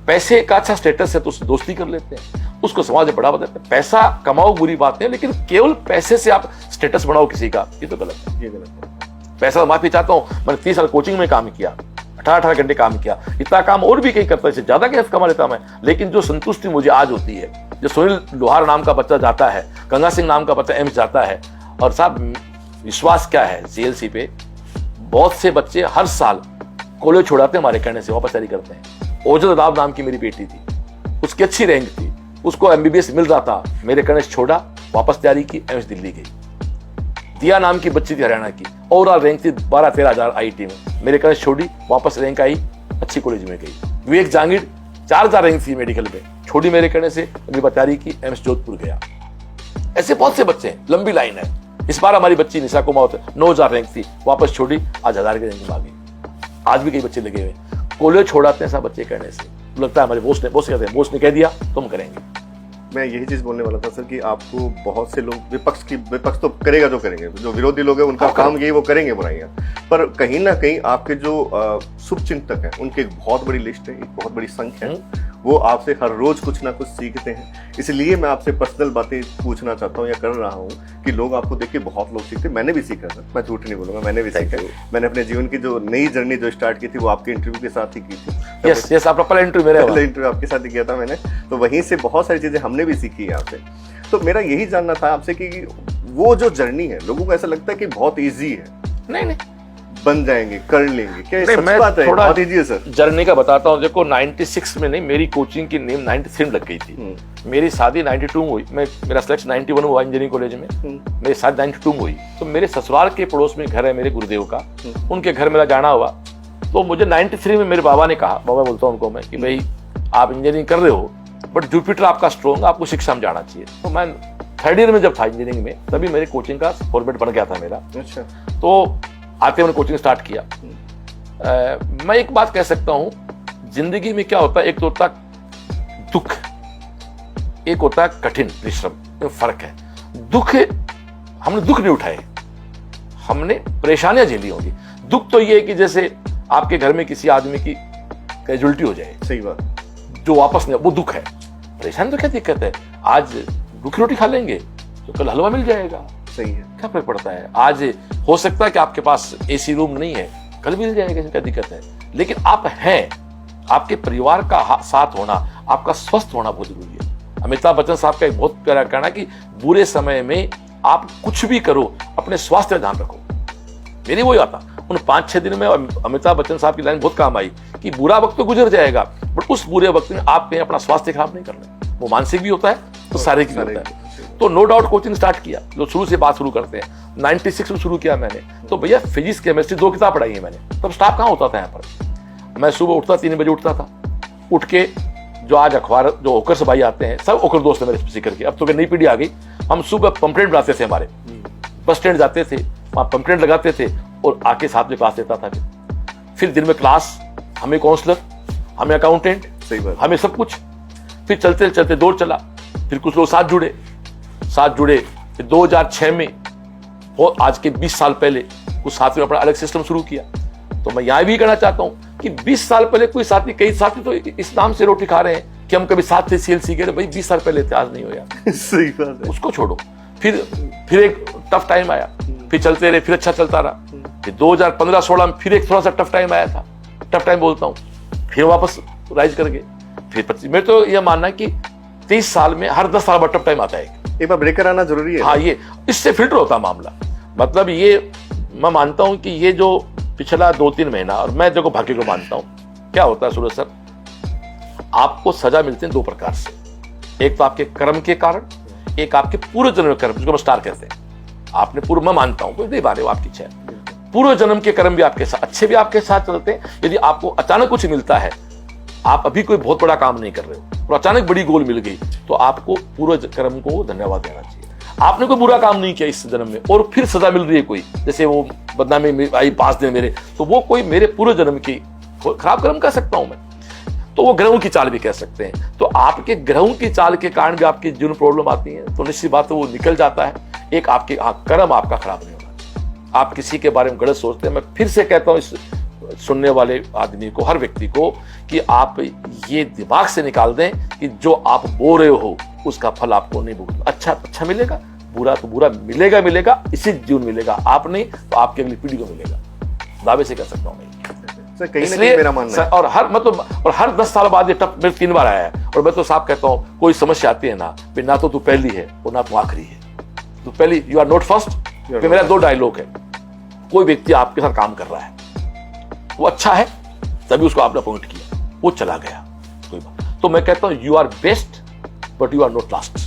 पैसे का अच्छा स्टेटस है तो उससे दोस्ती कर लेते हैं, उसको समाज में बढ़ावा देते हैं। पैसा कमाओ बुरी बात है, लेकिन केवल पैसे से आप स्टेटस बढ़ाओ किसी का, ये तो गलत है, ये गलत है। पैसा माफी चाहता हूं, मैंने 30 साल कोचिंग में काम किया, 18 घंटे काम किया, इतना काम और भी कहीं करता है, ज्यादा क्या कमा लेता मैं, लेकिन जो संतुष्टि मुझे आज होती है, जो सुनील लोहार नाम का बच्चा जाता है, गंगा सिंह नाम का बच्चा एम्स जाता है, और साहब विश्वास क्या है CLC पे, बहुत से बच्चे हर साल कॉलेज छोड़ाते हमारे कहने से, वापस तैयारी करते हैं। ओजल अदाब नाम की मेरी बेटी थी, उसकी अच्छी रैंक थी, उसको MBBS मिल रहा था, मेरे कहने से छोड़ा, वापस तैयारी की, एम्स दिल्ली गई। दिया नाम की बच्ची थी हरियाणा की, ओवरऑल रैंक थी 12-13 हजार IIT में, मेरे कहने से छोड़ी, वापस रैंक आई, अच्छी कॉलेज में गई। विवेक जहांगीर 4000 रैंक थी मेडिकल में, छोड़ी मेरे कहने से, अगली बार तैयारी की, एम्स जोधपुर गया। ऐसे बहुत से बच्चे हैं, लंबी लाइन है। इस बार हमारी बच्ची निशा कुमार 9000 रैंक थी, वापस छोड़ी, आज 1000 के रैंक में आ गई। आज भी कई बच्चे लगे हुए, कॉलेज छोड़ाते हैं सब बच्चे कहने से। लगता है हमारे बॉस कहते हैं, बॉस ने कह दिया तो हम करेंगे। मैं यही चीज बोलने वाला था सर कि आपको बहुत से लोग विपक्ष तो करेगा, जो करेंगे, जो विरोधी लोग हैं उनका काम यही, वो करेंगे बुराइयां, पर कहीं ना कहीं आपके जो शुभचिंतक हैं उनकी एक बहुत बड़ी लिस्ट है, एक बहुत बड़ी संख्या है, वो आपसे हर रोज कुछ ना कुछ सीखते हैं। इसलिए मैं आपसे पर्सनल बातें पूछना चाहता हूँ या कर रहा हूँ कि लोग आपको देख के बहुत लोग सीखते। मैंने भी सीखा सर, मैं झूठ नहीं बोलूंगा, मैंने भी सीखा। मैंने अपने जीवन की जो नई जर्नी जो स्टार्ट की थी वो आपके इंटरव्यू के साथ ही की थी। यस, आपका पहला इंटरव्यू आपके साथ ही किया था मैंने, तो वहीं से बहुत सारी चीजें हमने भी सीखी यहाँ से। तो मेरा यही जानना था आपसे कि वो जो जर्नी है, लोगों को ऐसा लगता है कि बहुत ईजी है, नहीं बन जाएंगे, कर लेंगे, क्या ये सच मैं बात है? थोड़ा बहुत इजी है सर। जर्नी का बताता हूँ। देखो 96 में नहीं, मेरी कोचिंग की नेम 93 लग गई थी। मेरी शादी 92 में हुई, मेरा सिलेक्शन 91 हुआ इंजीनियरिंग कॉलेज में, मेरी शादी 92 में हुई। तो मेरे ससुराल के पड़ोस में घर है मेरे गुरुदेव का, उनके घर मेरा जाना हुआ। तो मुझे 93 में मेरे बाबा ने कहा, बाबा बोलता हूँ उनको मैं, कि भाई आप इंजीनियरिंग कर रहे हो बट जुपिटर आपका स्ट्रॉन्ग, आपको शिक्षा में जाना चाहिए। तो मैं 3rd ईयर में जब था इंजीनियरिंग में, तभी मेरे कोचिंग का फॉर्मेट बन गया था मेरा। अच्छा। तो आते मैंने कोचिंग स्टार्ट किया। मैं एक बात कह सकता हूं, जिंदगी में क्या होता है, एक तो होता दुख, एक होता है कठिन परिश्रम, फर्क है। हमने दुख नहीं उठाए, हमने परेशानियां झेली होंगी। दुख तो ये है कि जैसे आपके घर में किसी आदमी की कैजुअलिटी हो जाए, सही बात, जो वापस नहीं, वो दुख है। परेशानी तो क्या दिक्कत है, आज भूखी रोटी खा लेंगे तो कल हलवा मिल जाएगा, सही है, क्या फर्क पड़ता है। आज हो सकता है कि आपके पास AC रूम नहीं है, कल मिल जाएगा, क्या दिक्कत है। लेकिन आप हैं, आपके परिवार का साथ होना, आपका स्वस्थ होना बहुत जरूरी है। अमिताभ बच्चन साहब का एक बहुत प्यारा कहना कि बुरे समय में आप कुछ भी करो, अपने स्वास्थ्य का ध्यान रखो। मेरी वही आता, उन 5-6 दिन में अमिताभ बच्चन साहब की लाइन बहुत काम आई कि बुरा वक्त तो गुजर जाएगा, बट उस बुरे वक्त में आप कहीं अपना स्वास्थ्य खराब नहीं करना। वो मानसिक भी होता है तो शारीरिक भी होता है। तो नो डाउट कोचिंग स्टार्ट किया, जो शुरू से बात शुरू करते हैं, 96 में शुरू किया मैंने। तो भैया फिजिक्स केमिस्ट्री 2 किताब पढ़ाई है मैंने। तब स्टाफ कहाँ होता था यहाँ पर, मैं सुबह उठता 3 बजे उठता था, उठ के जो आज अखबार जो ओकर से भाई आते हैं, सब ओकर दोस्त है मेरे स्पीकर के। अब तो नई पीढ़ी आ गई, हम सुबह पंपलेट बनाते थे, हमारे बस स्टैंड जाते थे, वहाँ पंपलेट लगाते थे और आके साथ में क्लास लेता था। फिर दिन में क्लास, हमें काउंसलर, हमें अकाउंटेंट, हमें सब कुछ। फिर चलते चलते दौर चला, फिर कुछ लोग साथ जुड़े। फिर 2006 में, और आज के 20 साल पहले कुछ साथी ने अपना अलग सिस्टम शुरू किया। तो मैं यहाँ भी कहना चाहता हूँ कि 20 साल पहले कोई साथी, कई साथी तो इस नाम से रोटी खा रहे हैं कि हम कभी साथ थे CLC के, भाई 20 साल पहले थे, आज नहीं हो यार। सही बात है, उसको छोड़ो। फिर एक टफ टाइम आया, फिर चलते रहे, फिर अच्छा चलता रहा। फिर 2015-16 में फिर एक थोड़ा सा टफ टाइम आया था, टफ टाइम बोलता हूँ, फिर वापस राइज कर गए। फिर 25, मेरे तो यह मानना है कि 30 साल में हर 10 साल बाद टफ टाइम आता है, एक बार ब्रेकर आना जरूरी है। हाँ, ये इससे फिल्टर होता मामला। मतलब ये मैं मानता हूं कि ये जो पिछला 2-3 महीना, और मैं देखो भाग्य को मानता हूं, क्या होता है सूरज सर, आपको सजा मिलती है 2 प्रकार से। एक तो आपके कर्म के कारण, एक आपके पूर्व जन्म कर्म, जिसको हम स्टार कहते हैं। आपने पूर्व, मैं मानता हूं, कोई नहीं बारे, वो आपकी इच्छा है। पूर्व जन्म के कर्म भी आपके साथ, अच्छे भी आपके साथ चलते हैं। यदि आपको अचानक कुछ मिलता है, आप अभी कोई बहुत बड़ा काम नहीं कर रहे हो और अचानक बड़ी गोल मिल गई, तो आपको पूर्व कर्म को धन्यवाद देना चाहिए। आपने कोई बुरा काम नहीं किया इस जन्म में और फिर सजा मिल रही है कोई, जैसे वो बदनामी आई 5 दिन मेरे, तो वो कोई मेरे पूर्व जन्म की खराब कर्म कह सकता हूं मैं। तो वो ग्रहों की चाल भी कह सकते हैं। तो आपके ग्रहों की चाल के कारण भी आपकी जीवन प्रॉब्लम आती है, तो निश्चित बात है वो निकल जाता है। एक आपके कर्म आपका खराब नहीं होना, आप किसी के बारे में गलत सोचते हैं। मैं फिर से कहता हूं इस सुनने वाले आदमी को, हर व्यक्ति को, कि आप ये दिमाग से निकाल दें कि जो आप बो रहे हो उसका फल आपको नहीं भुगतना। अच्छा मिलेगा, बुरा तो बुरा मिलेगा, इसी जीवन मिलेगा, आप नहीं तो आपकी अगली पीढ़ी को मिलेगा, दावे से कह सकता हूं मैं। सर कहीं ना कहीं मेरा मानना है, और हर 10 साल बाद ये टप मेरे 3 बार आया है। और मैं तो साफ कहता हूं, कोई समस्या आती है ना तो तू पहली है और ना तू आखिरी है। तू पहली, यू आर नॉट फर्स्ट। मेरा 2 डायलॉग है, कोई व्यक्ति आपके साथ काम कर रहा है, वो अच्छा है तभी उसको आपने अपॉइंट किया, वो चला गया, कोई बात। तो मैं कहता हूं you are best but you are not last.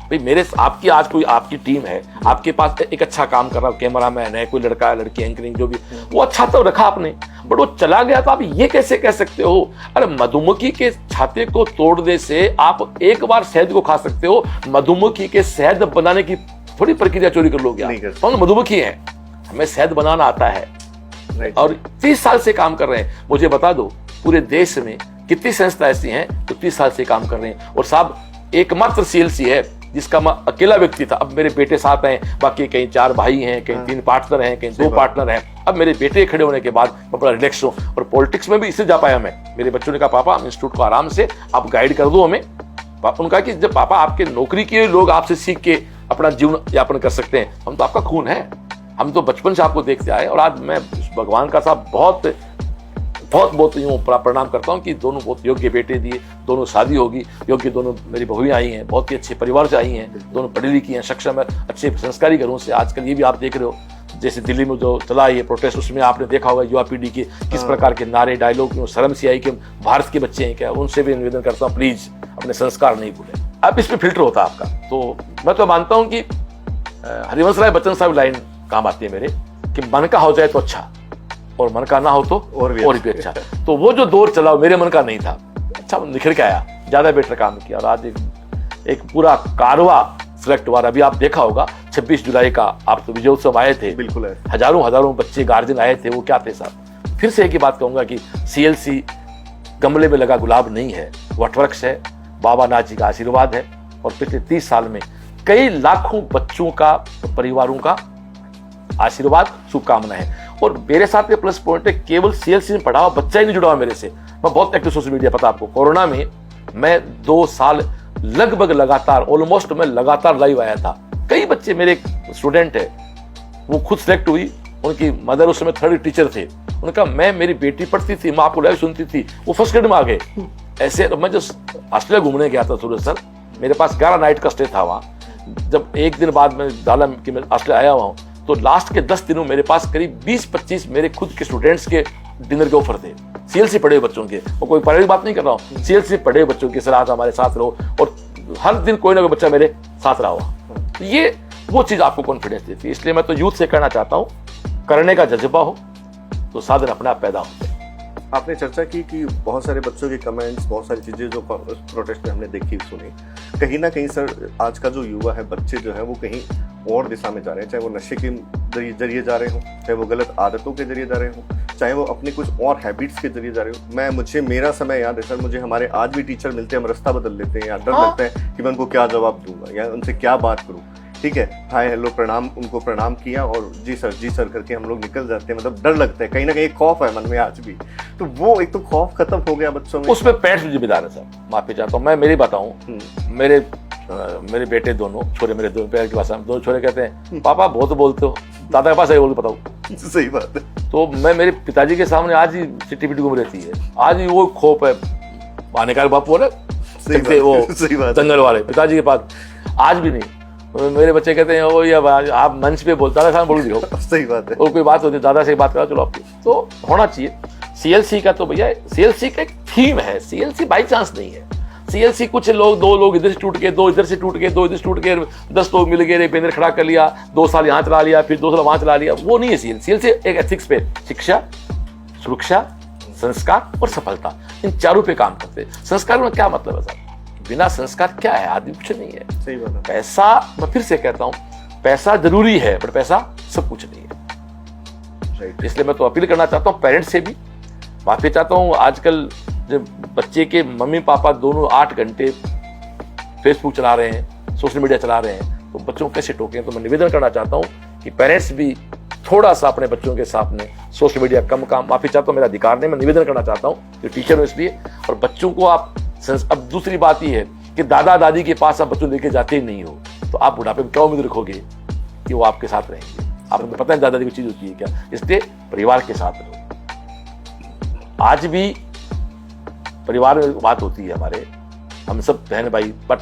भाई मेरे आपकी आज कोई आपकी टीम है, आपके पास एक अच्छा काम कर रहा है, कैमरामैन है, कोई लड़का है, लड़की, एंकरिंग जो भी, वो अच्छा तो रखा आपने, बट वो चला गया तो आप ये कैसे कह सकते हो? अरे मधुमक्खी के छाते को तोड़ने से आप एक बार शहद को खा सकते हो, मधुमक्खी के शहद बनाने की थोड़ी प्रक्रिया चोरी कर लोगे आप। हम मधुमक्खी हैं, हमें शहद बनाना आता है और 30 साल से काम कर रहे हैं। मुझे बता दो पूरे देश में कितनी संस्था ऐसी हैं जो 30 साल से काम कर रहे हैं, और साहब एकमात्र सीएलसी है जिसका मैं अकेला व्यक्ति था। अब मेरे बेटे साथ हैं, बाकी कहीं 4 भाई हैं, कहीं 3 पार्टनर हैं, कहीं 2 पार्टनर हैं। अब मेरे बेटे खड़े होने के बाद मैं बड़ा रिलैक्स हूँ, और पॉलिटिक्स में भी इससे जा पाया मैं। मेरे बच्चों ने कहा पापा हम इंस्टीट्यूट को आराम से आप गाइड कर दो हमें। उनका कि जब पापा आपके नौकरी के लोग आपसे सीख के अपना जीवन यापन कर सकते हैं, हम तो आपका खून है, हम तो बचपन से आपको देखते आए। और आज मैं भगवान का साहब बहुत बहुत बहुत यूँ प्रणाम करता हूँ कि दोनों बहुत योग्य बेटे दिए, दोनों शादी होगी, योग्य दोनों मेरी बहुएं आई हैं, बहुत ही अच्छे परिवार से आई हैं, दोनों पढ़ी लिखी हैं, सक्षम है, अच्छे संस्कारी घरों से। आजकल ये भी आप देख रहे हो जैसे दिल्ली में जो चला ये प्रोटेस्ट, उसमें आपने देखा होगा युवा पीढ़ी के किस प्रकार के नारे डायलॉग, शर्म सी आई कि भारत के बच्चे हैं क्या। उनसे भी निवेदन करता हूँ प्लीज अपने संस्कार नहीं भूलें। अब इसमें फिल्टर होता है आपका। तो मैं तो मानता हूँ कि हरिवंश राय बच्चन साहब लाइन काम आती है मेरे कि मन का हो जाए तो अच्छा, और मन का ना हो तो और भी अच्छा। तो वो जो दौर चला मेरे मन का नहीं था, अच्छा निखर के आया, ज्यादा बेटर काम किया, और आज एक पूरा कारवा सिलेक्ट हुआ। अभी आप देखा होगा 26 जुलाई का आप तो विजयोत्सव आए थे, बिल्कुल है, हजारों बच्चे गार्जियन आए थे, वो क्या थे साहब। फिर से एक ही बात कहूंगा कि सीएलसी गमले में लगा गुलाब नहीं है, वटवृक्ष है, बाबा नाथ जी का आशीर्वाद है, और पिछले 30 साल में कई लाखों बच्चों का, परिवारों का आशीर्वाद, शुभकामना है। और मेरे साथ में प्लस पॉइंट है, केवल सीएलसी में पढ़ा हुआ बच्चा ही नहीं जुड़ा हुआ मेरे से। मैं बहुत एक्टिव सोशल मीडिया, पता आपको, कोरोना में मैं 2 साल लगभग लगातार, ऑलमोस्ट मैं लगातार लाइव आया था। कई बच्चे मेरे स्टूडेंट है, वो खुद सिलेक्ट हुई, उनकी मदर उस समय 3rd टीचर थे, उनका मैं मेरी बेटी पढ़ती थी, मैं आपको लाइव सुनती थी, वो फर्स्ट ग्रेड में आ गए। ऐसे मैं जो ऑस्ट्रेलिया घूमने गया था सूरज सर, मेरे पास 11 नाइट का स्टे था वहाँ। जब एक दिन बाद मैं डाला कि मैं ऑस्ट्रेलिया आया हुआ हूँ, तो लास्ट के 10 दिनों मेरे पास करीब 20-25 मेरे खुद के स्टूडेंट्स के डिनर के ऑफर थे, सीएलसी पढ़े हुए बच्चों के। और कोई पढ़े बात नहीं कर रहा हूँ, सीएलसी पढ़े हुए बच्चों के साथ हमारे साथ रहो, और हर दिन कोई ना कोई बच्चा मेरे साथ रहा हुआ। तो ये वो चीज आपको कॉन्फिडेंस देती है। इसलिए मैं तो यूथ से कहना चाहता हूँ, करने का जज्बा हो तो साधन अपने आप पैदा होते हैं। आपने चर्चा की कि बहुत सारे बच्चों के कमेंट्स, बहुत सारी चीज़ें जो प्रोटेस्ट में हमने देखी सुनी, कहीं ना कहीं सर आज का जो युवा है, बच्चे जो है वो कहीं और दिशा में जा रहे हैं, चाहे वो नशे के जरिए जा रहे हों, चाहे वो गलत आदतों के जरिए जा रहे हों, चाहे वो अपने कुछ और हैबिट्स के जरिए जा रहे हो। मुझे मेरा समय याद है सर, मुझे हमारे आज भी टीचर मिलते हैं, हम रास्ता बदल लेते हैं, या डर लगता है कि मैं उनको क्या जवाब दूंगा या उनसे क्या बात करूँ। ठीक है, हाय हेलो प्रणाम, उनको प्रणाम किया और जी सर करके हम लोग निकल जाते हैं। मतलब डर लगता है, कहीं ना कहीं खौफ है मन में आज भी। तो वो एक तो खौफ खत्म हो गया बच्चों में। उसमें पेरेंट्स जिम्मेदार है सर, माफी चाहता हूँ मैं, मेरी बताऊँ, मेरे बेटे दोनों छोरे, मेरे दोनों पेरेंट्स के पास, दोनों छोरे कहते हैं पापा बहुत बोलते हो, दादा के पास है बोल बताओ। सही बात है। तो मैं मेरे पिताजी के सामने आज ही सिटी पिटी घूम रहती है, आज ही वो खौफ है आने का। बाप बोले वो जंगल वाले पिताजी के पास आज भी नहीं। मेरे बच्चे कहते हैं वो ये आप मंच पे बोलता था बोल दियो। सही बात है। और कोई बात होती है दादा से बात करा, चलो आपकी तो होना चाहिए। सीएलसी का तो भैया सीएलसी का एक थीम है, सीएलसी बाई चांस नहीं है। सीएलसी कुछ लोग, 2 लोग इधर से टूट के, 2 इधर से टूट के, 2 इधर से टूट के, 10 लोग मिल गए, बैनर खड़ा कर लिया, 2 साल यहाँ चला लिया, फिर 2 साल वहां चला लिया, वो नहीं है सीएलसी। सीएलसी एक एथिक्स पे, शिक्षा, सुरक्षा, संस्कार और सफलता, इन चारों पे काम करते हैं। संस्कार में क्या मतलब है साहब? बिना संस्कार क्या है? आदमी कुछ नहीं है। सही बात है। पैसा, मैं फिर से कहता हूं, पैसा जरूरी है पर पैसा सब कुछ नहीं है। इसलिए मैं तो अपील करना चाहता हूं पेरेंट्स से भी, माफी चाहता हूं। आजकल जब बच्चे के मम्मी पापा दोनों 8 घंटे फेसबुक चला रहे हैं, सोशल मीडिया चला रहे हैं, तो बच्चों को कैसे टोकें? तो मैं निवेदन करना चाहता हूं कि पेरेंट्स भी थोड़ा सा अपने बच्चों के सामने सोशल मीडिया कम काम, माफी चाहता हूं, मेरा अधिकार नहीं, मैं निवेदन करना चाहता हूं जो टीचर हूं इसलिए। और बच्चों को आप, अब दूसरी बात यह है कि दादा दादी के पास आप बच्चों लेके जाते ही नहीं हो, तो आप बुढ़ापे में क्या उम्मीद रखोगे कि वो आपके साथ रहेंगे? आपको तो पता है दादाजी की चीज होती है क्या। इसलिए परिवार के साथ रहो। आज भी परिवार में बात होती है हमारे, हम सब बहन भाई बट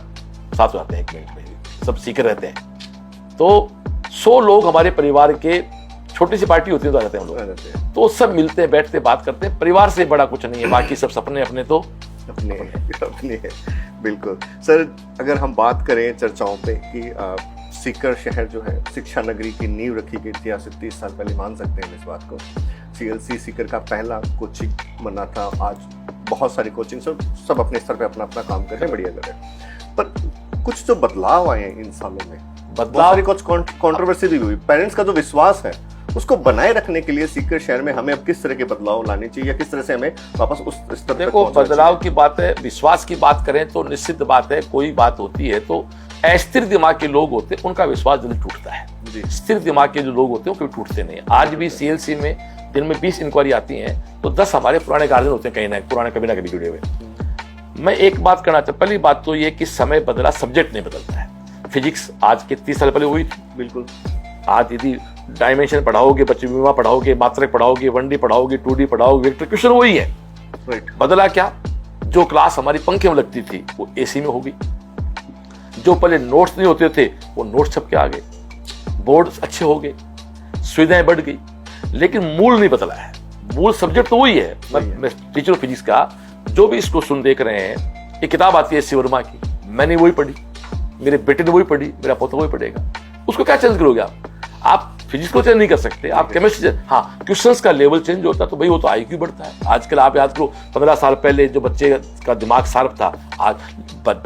साथ रहते हैं, 1 मिनट में सब सीख रहते हैं। तो 100 लोग हमारे परिवार के छोटी सी पार्टी होती है तो आ जाते हैं हम आ लोग। जाते हैं। तो सब मिलते हैं, बैठते बात करते हैं, परिवार से बड़ा कुछ नहीं है, बाकी सब सपने अपने तो अपने है। बिल्कुल सर, अगर हम बात करें चर्चाओं पे कि सीकर शहर जो है शिक्षा नगरी की नींव रखी गई थी आज से 30 साल पहले, मान सकते हैं इस बात को। CLC सीकर का पहला कोचिंग बना था। आज बहुत सारी कोचिंग सब अपने स्तर पे अपना अपना काम कर रहे हैं, बढ़िया कर रहे हैं। पर कुछ जो बदलाव आए हैं इन सालों में, बदलाव कुछ कंट्रोवर्सी भी हुई। पेरेंट्स का जो विश्वास है उसको बनाए रखने के लिए सीकर शहर में हमें अब किस तरह के बदलाव लाने चाहिए, या किस तरह से हमें वापस उस स्तर तक देखो, पहुंचना बदलाव की बात है, विश्वास की बात करें तो निश्चित बात है, कोई बात होती है तो अस्थिर दिमाग के लोग होते हैं उनका विश्वास जल्दी टूटता है। जी। स्थिर दिमाग के जो लोग होते हैं वो कभी टूटते नहीं। आज भी CLC में दिन में 20 इंक्वायरी आती हैं तो 10 हमारे पुराने गार्जियन होते हैं, कहीं ना पुराने कभी ना कभी जुड़े हुए। मैं एक बात करना चाहता, पहली बात तो ये कि समय बदला, सब्जेक्ट नहीं बदलता है। फिजिक्स आज के 30 साल पहले हुई थी, बिल्कुल। आज यदि डायमेंशन पढ़ाओगे, बच्चे विमा पढ़ाओगे, मात्रक पढ़ाओगे, 1D पढ़ाओगे, 2D पढ़ाओगे, वेक्टर, क्वेश्चन वही है। राइट। बदला क्या? जो क्लास हमारी पंखे में लगती थी वो AC में होगी। जो पहले नोट्स नहीं होते थे वो नोट्स छप के आ गए, बोर्ड अच्छे हो गए, सुविधाएं बढ़ गई, लेकिन मूल नहीं बदला है। मूल सब्जेक्ट तो वही है। मैं टीचर ऑफ फिजिक्स का, जो भी इसको सुन देख रहे हैं, एक किताब आती है शिवर्मा की, मैंने वही पढ़ी, मेरे बेटे ने वही पढ़ी, मेरा पोता वही पढ़ेगा। उसको क्या चेंज करोगे आप फिजिक्स को चेंज नहीं कर सकते, आप केमिस्ट्री। हाँ, क्वेश्चंस का लेवल चेंज होता है तो भाई वो तो IQ बढ़ता है। आजकल आप याद करो, 15 साल पहले जो बच्चे का दिमाग शार्प था, आज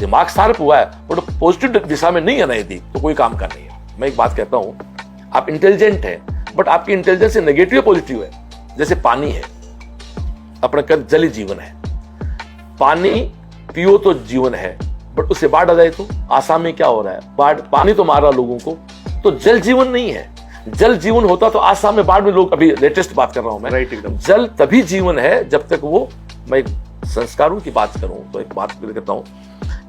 दिमाग शार्प हुआ है बट पॉजिटिव दिशा में नहीं आना यदि तो कोई काम का नहीं है। मैं एक बात कहता हूँ, आप इंटेलिजेंट हैं बट आपकी इंटेलिजेंस से नेगेटिव पॉजिटिव है। जैसे पानी है, अपना कर जल ही जीवन है, पानी पियो तो जीवन है, बट उससे बाढ़ आ जाए तो आसाम में क्या हो रहा है, बाढ़, पानी तो मार रहा लोगों को, तो जल जीवन नहीं है। जल जीवन होता तो आसाम में बाढ़ में लोग, अभी लेटेस्ट बात कर रहा हूं मैं, राइट, एकदम। जल तभी जीवन है जब तक वो, मैं संस्कारों की बात करूं तो एक बात कहता हूं,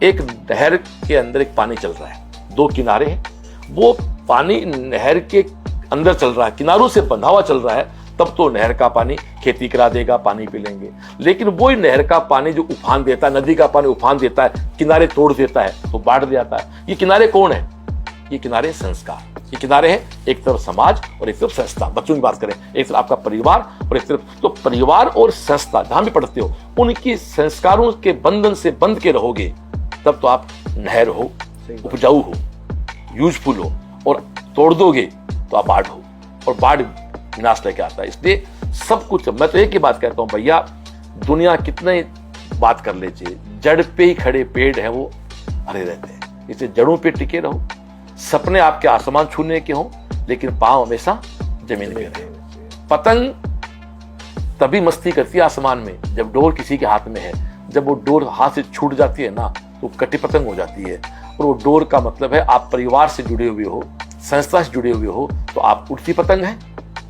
एक नहर के अंदर एक पानी चल रहा है, 2 किनारे हैं, वो पानी नहर के अंदर चल रहा है, किनारों से बंधा हुआ चल रहा है, तब तो नहर का पानी खेती करा देगा, पानी पी लेंगे। लेकिन वही नहर का पानी जो उफान देता है, नदी का पानी उफान देता है, किनारे तोड़ देता है तो बाढ़ जाता है। ये किनारे कौन है? ये किनारे संस्कार, ये किनारे हैं एक तरफ समाज और एक तरफ संस्था। बच्चों की बात करें, एक तरफ आपका परिवार और एक तरफ, तो परिवार और संस्था जहां भी पढ़ते हो, उनकी संस्कारों के बंधन से बंध के रहोगे, तब तो आप नहर हो, उपजाऊ हो, यूजफुल हो, और तोड़ दोगे तो आप बाढ़ हो, और बाढ़ विनाश लेके आता है। इसलिए सब कुछ, मैं तो एक ही बात कहता हूं भैया, दुनिया कितने बात कर लीजिए, जड़ पे ही खड़े पेड़ हैं वो हरे रहते हैं। इसलिए जड़ों पे टिके रहो, सपने आपके आसमान छूने के हों लेकिन पांव हमेशा जमीन में रहे। पतंग तभी मस्ती करती है आसमान में जब डोर किसी के हाथ में है, जब वो डोर हाथ से छूट जाती है ना तो कटी पतंग हो जाती है। और वो डोर का मतलब है आप परिवार से जुड़े हुए हो, संस्था से जुड़े हुए हो तो आप उड़ती पतंग हैं,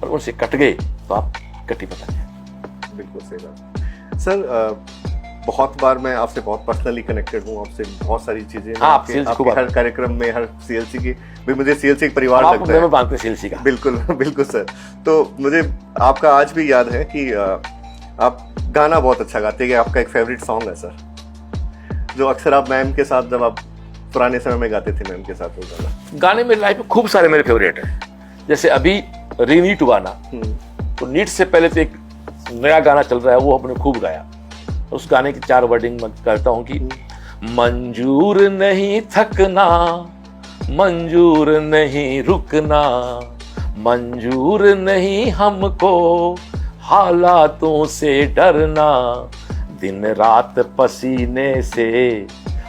और उनसे कट गए तो आप कटी पतंग हैं। बिल्कुल सही बात सर। बहुत बार मैं आपसे बहुत पर्सनली कनेक्टेड हूँ, आपसे बहुत सारी चीजें, आपके हर कार्यक्रम में, हर CLC की भी, मुझे CLC एक परिवार लगता है। बात है CLC का। बिल्कुल बिल्कुल सर। तो मुझे आपका आज भी याद है कि आप गाना बहुत अच्छा गाते हैं, आपका एक फेवरेट सॉन्ग है सर, जो अक्सर आप मैम के साथ, जब आप पुराने समय में गाते थे मैम के साथ, वो गाने मेरी लाइफ में खूब सारे मेरे फेवरेट हैं। जैसे अभी रीनीट गाना, तो नीट से पहले तो एक नया गाना चल रहा है, वो हमने खूब गाया। उस गाने की 4 वर्डिंग मैं करता हूं कि मंजूर नहीं थकना, मंजूर नहीं रुकना, मंजूर नहीं हमको हालातों से डरना, दिन रात पसीने से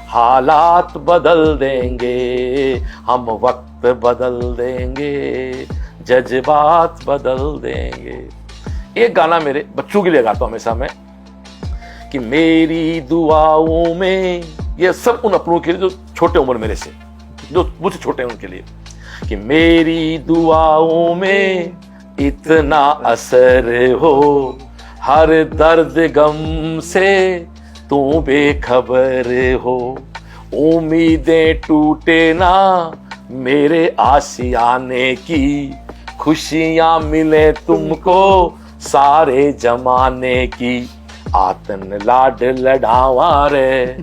हालात बदल देंगे, हम वक्त बदल देंगे, जज्बात बदल देंगे। एक गाना मेरे बच्चों के लिए गाता हूं हमेशा मैं, कि मेरी दुआओं में, ये सब उन अपनों के लिए जो छोटे उम्र मेरे से, जो मुझसे छोटे हैं उनके लिए, कि मेरी दुआओं में इतना असर हो, हर दर्द गम से तू बेखबर हो, उम्मीदें टूटे ना मेरे आशियाने की, खुशियां मिले तुमको सारे जमाने की, आतन लाड लड़ावा रे,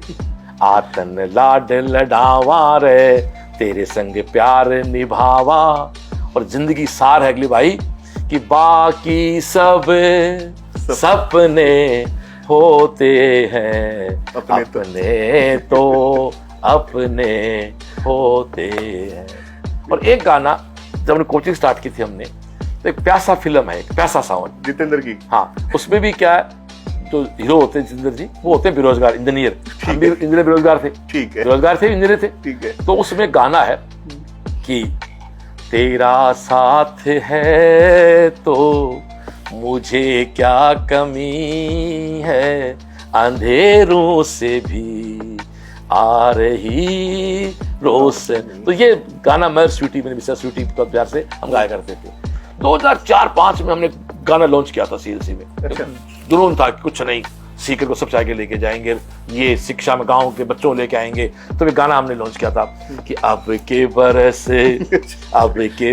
आतन लाड लड़ावा रे, तेरे संग प्यार निभावा। और जिंदगी सार है अगली भाई कि बाकी सब सपने होते हैं, अपने तो अपने होते हैं। और एक गाना जब हमने कोचिंग स्टार्ट की थी हमने, तो एक प्यासा फिल्म है, एक प्यासा सावन जितेंद्र की, हाँ, उसमें भी क्या है, जो हीरो होते हैं जितेंद्र जी, वो होते हैं बेरोजगार इंजीनियर। हम भी इंजीनियर बेरोजगार थे, ठीक है, बेरोजगार थे, इंजीनियर थे, ठीक है। तो उसमें गाना है कि तेरा साथ है तो मुझे क्या कमी है, अंधेरों से भी आ रही रोशनी। तो ये गाना मैं स्वीटी, मेरे मिसेस स्वीटी का प्यार से हम गाया करते थे। 2004-05 में हमने गाना लॉन्च किया था सीएलसी में। जुनून था कि कुछ नहीं, सीकर को सबसे आगे लेके जाएंगे, ये शिक्षा में गांव के बच्चों लेके आएंगे। तो ये गाना हमने लॉन्च किया था कि अब के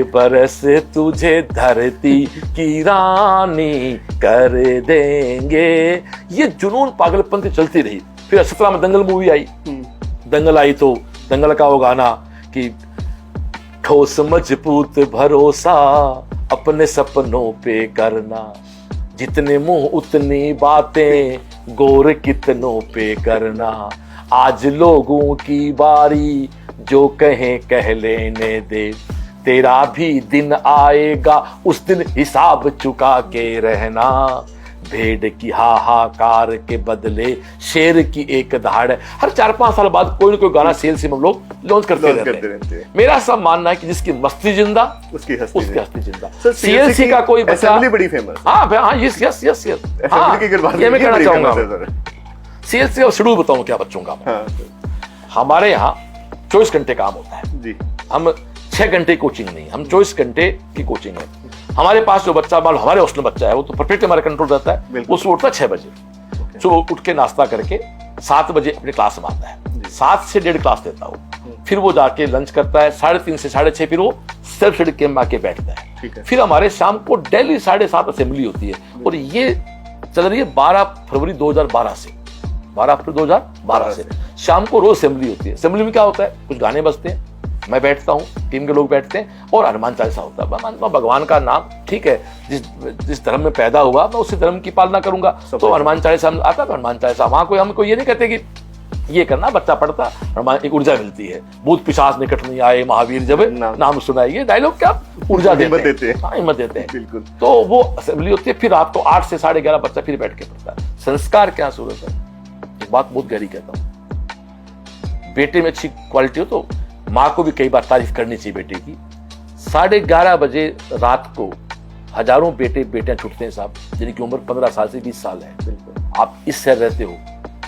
बरस तुझे धरती की रानी कर देंगे। ये जुनून पागलपन से चलती रही। फिर 17 में दंगल मूवी आई, दंगल आई तो दंगल का वो गाना कि ठोस मजबूत भरोसा अपने सपनों पे करना, जितने मुंह उतनी बातें गौर कितनों पे करना, आज लोगों की बारी जो कहें कह लेने दे, तेरा भी दिन आएगा उस दिन हिसाब चुका के रहना, भेड़ की हाहाकार के बदले शेर की एक दहाड़ है। हर 4-5 साल बाद कोई ना कोई गाना सेल्स में हम लोग लॉन्च करते रहते हैं। मेरा सब मानना है कि जिसकी मस्ती जिंदा उसकी हस्ती जिंदा। सीएलसी का कोई बच्चा बड़ी फेमस, हाँ यस यस यस यस, ये मैं कहना चाहूंगा। सीएलसी का शेड्यूल बताऊं क्या बच्चों का। हमारे यहाँ 24 घंटे काम होता है जी। हम 6 घंटे कोचिंग नहीं, हम 24 घंटे की कोचिंग है। हमारे पास जो बच्चा, मान लो हमारे हॉस्टल बच्चा है, वो तो परफेक्ट हमारे कंट्रोल रहता है। वो सुबह उठता है 6 बजे, सुबह उठ के नाश्ता करके 7 बजे अपने क्लास में आता है। 7 से 1.5 क्लास देता है, फिर वो जाके लंच करता है। 3:30 से 6:30 फिर वो सेल्फ स्टडी कैंप में आके बैठता है। फिर हमारे शाम को डेली 7:30 असेंबली होती है, और ये चल रही है 12 फरवरी 2012 से, 12 अप्रैल 2012 से शाम को रोज असेंबली होती है। असेंबली में क्या होता है, कुछ गाने बजते हैं, मैं बैठता हूँ, टीम के लोग बैठते हैं, और हनुमान चालीसा होता है। भगवान का नाम, ठीक है, जिस धर्म में पैदा हुआ मैं उसी धर्म की पालना करूंगा, तो हनुमान चालीसा आता तो हनुमान चालीसा। वहां कोई हमको ये नहीं कहते कि ये करना, बच्चा पढ़ता, हनुमान एक ऊर्जा मिलती है। भूत पिशाच निकट नहीं आए महावीर जब नाम सुनाइए, डायलॉग क्या ऊर्जा देते हैं, हिम्मत देते हैं। बिल्कुल। तो वो असेंबली होती है, फिर रात को 8 से 11:30 बच्चा फिर बैठ के पढ़ता है। संस्कार क्या सूरत है, एक बात बहुत गहरी कहता हूँ, बेटे में अच्छी क्वालिटी हो तो माँ को भी कई बार तारीफ करनी चाहिए बेटे की। 11:30 बजे रात को हजारों बेटियां छूटते हैं साहब, जिनकी उम्र 15 साल से 20 साल है। बिल्कुल। आप इस शहर रहते हो,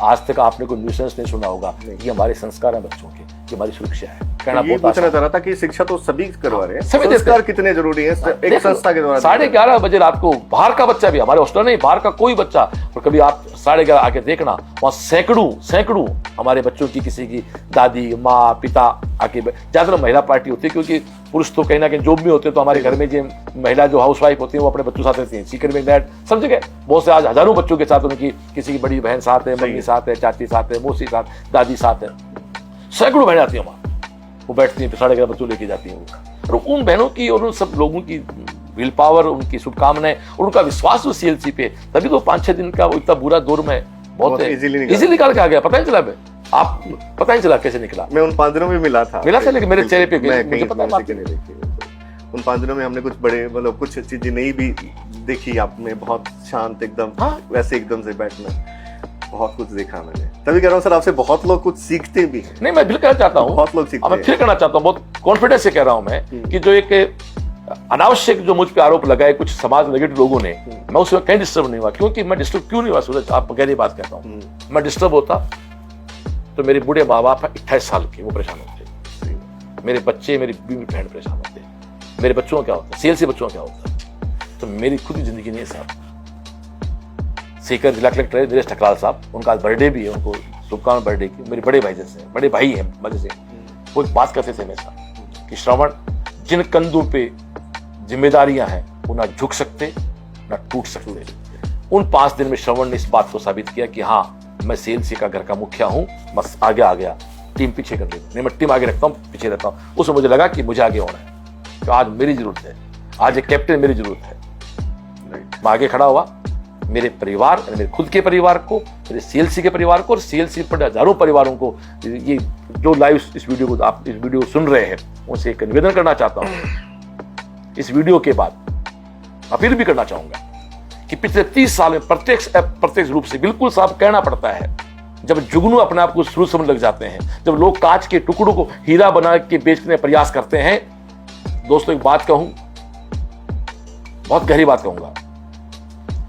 आज तक आपने कोई न्यूसेंस नहीं सुना होगा। ये हमारे संस्कार हैं बच्चों के, ये हमारी सुरक्षा है। कहना ये पूछना चाह रहा था कि शिक्षा तो सभी करवा रहे हैं, संस्कार कितने जरूरी है एक संस्था के द्वारा। 11:30 बजे रात को बाहर का बच्चा भी, हमारे हॉस्टल नहीं, बाहर का कोई बच्चा, और कभी आप 11:30 आके देखना, वहां सैकड़ों हमारे बच्चों की, किसी की दादी माँ पिता आके, ज्यादातर महिला पार्टी होती है, क्योंकि पुरुष तो कहीं ना कहीं जॉब में होते हैं, तो हमारे घर में जो महिला जो हाउस वाइफ होती है वो अपने बच्चों साथ रहती है। सीकर में डैड सब जगह बहुत से, आज हजारों बच्चों के साथ, उनकी किसी की बड़ी बहन साथ है, मम्मी साथ है, चाची साथ है, मौसी साथ, दादी साथ है, सैकड़ों बहन आती है वहां, वो बैठती हैं, 11:30 बच्चों लेके जाती हैं वो। और उन बहनों की और उन सब लोगों की विल पावर, उनकी शुभकामनाएं और उनका विश्वास उस सीएलसी पे, तभी तो 5-6 दिन का वो इतना बुरा दौर में बहुत इजीली निकाल के आ गया। पता नहीं चला, आप पता नहीं चला कैसे निकला। मैं उन 5 दिनों में मिला था, लेकिन मेरे चेहरे पे मुझे पता है। उन 5 दिनों में हमने कुछ बड़े, मतलब कुछ चीजें नई भी देखी आपने, बहुत शांत एकदम, वैसे एकदम से बैठना, बहुत कुछ देखा मैंने। तभी कह रहा हूँ सर, आपसे बहुत लोग कुछ सीखते भी। नहीं, मैं बिल्कुल कहना चाहता हूँ, बहुत लोग सीखते हैं। मैं फिर कहना चाहता हूँ, बहुत कॉन्फिडेंस से कह रहा हूँ मैं, कि जो एक अनावश्यक जो मुझ पे आरोप लगाए कुछ समाज नेगेटिव लोगों ने, मैं उसमें कहीं डिस्टर्ब नहीं हुआ। क्योंकि मैं डिस्टर्ब क्यों नहीं हुआ सूरज, आप गहरी बात कहता हूँ, मैं डिस्टर्ब होता तो मेरे बूढ़े माँ बाप 28 साल के, वो परेशान होते, मेरे बच्चे, मेरी बीवी बहन परेशान होते, मेरे बच्चों का क्या होता, सीएलसी बच्चों का क्या होता, तो मेरी खुद की जिंदगी नहीं है साहब। सीकर जिला कलेक्टर है नरेश ठकराल साहब, उनका बर्थडे भी है, उनको शुभकामनाएं बर्थडे की, मेरे बड़े भाई जैसे, बड़े भाई हैं वजह से। वो एक बात करते थे हमेशा कि श्रवण, जिन कंधों पे जिम्मेदारियां हैं वो ना झुक सकते ना टूट सकते। उन 5 दिन में श्रवण ने इस बात को साबित किया कि हाँ, मैं सीएलसी का घर का मुखिया हूं, बस आगे आ गया, टीम पीछे कर दी नहीं, मैं टीम आगे रखता हूँ, पीछे रहता हूँ। उसमें मुझे लगा कि मुझे आगे होना है, तो आज मेरी जरूरत है, आज एक कैप्टन मेरी जरूरत है, मैं आगे खड़ा हुआ, मेरे परिवार, मेरे खुद के परिवार को, मेरे सीएलसी के परिवार को और सीएलसी पर हजारों परिवारों को, ये जो लाइव इस वीडियो को आप इस वीडियो सुन रहे हैं, उनसे एक निवेदन करना चाहता हूं। इस वीडियो के बाद अपील भी करना चाहूंगा कि पिछले 30 साल में प्रत्यक्ष रूप से बिल्कुल साफ कहना पड़ता है, जब जुगनू अपने आप को शुरू समझ लग जाते हैं, जब लोग कांच के टुकड़ों को हीरा बना के बेचने का प्रयास करते हैं। दोस्तों एक बात कहूं, बहुत गहरी बात कहूंगा,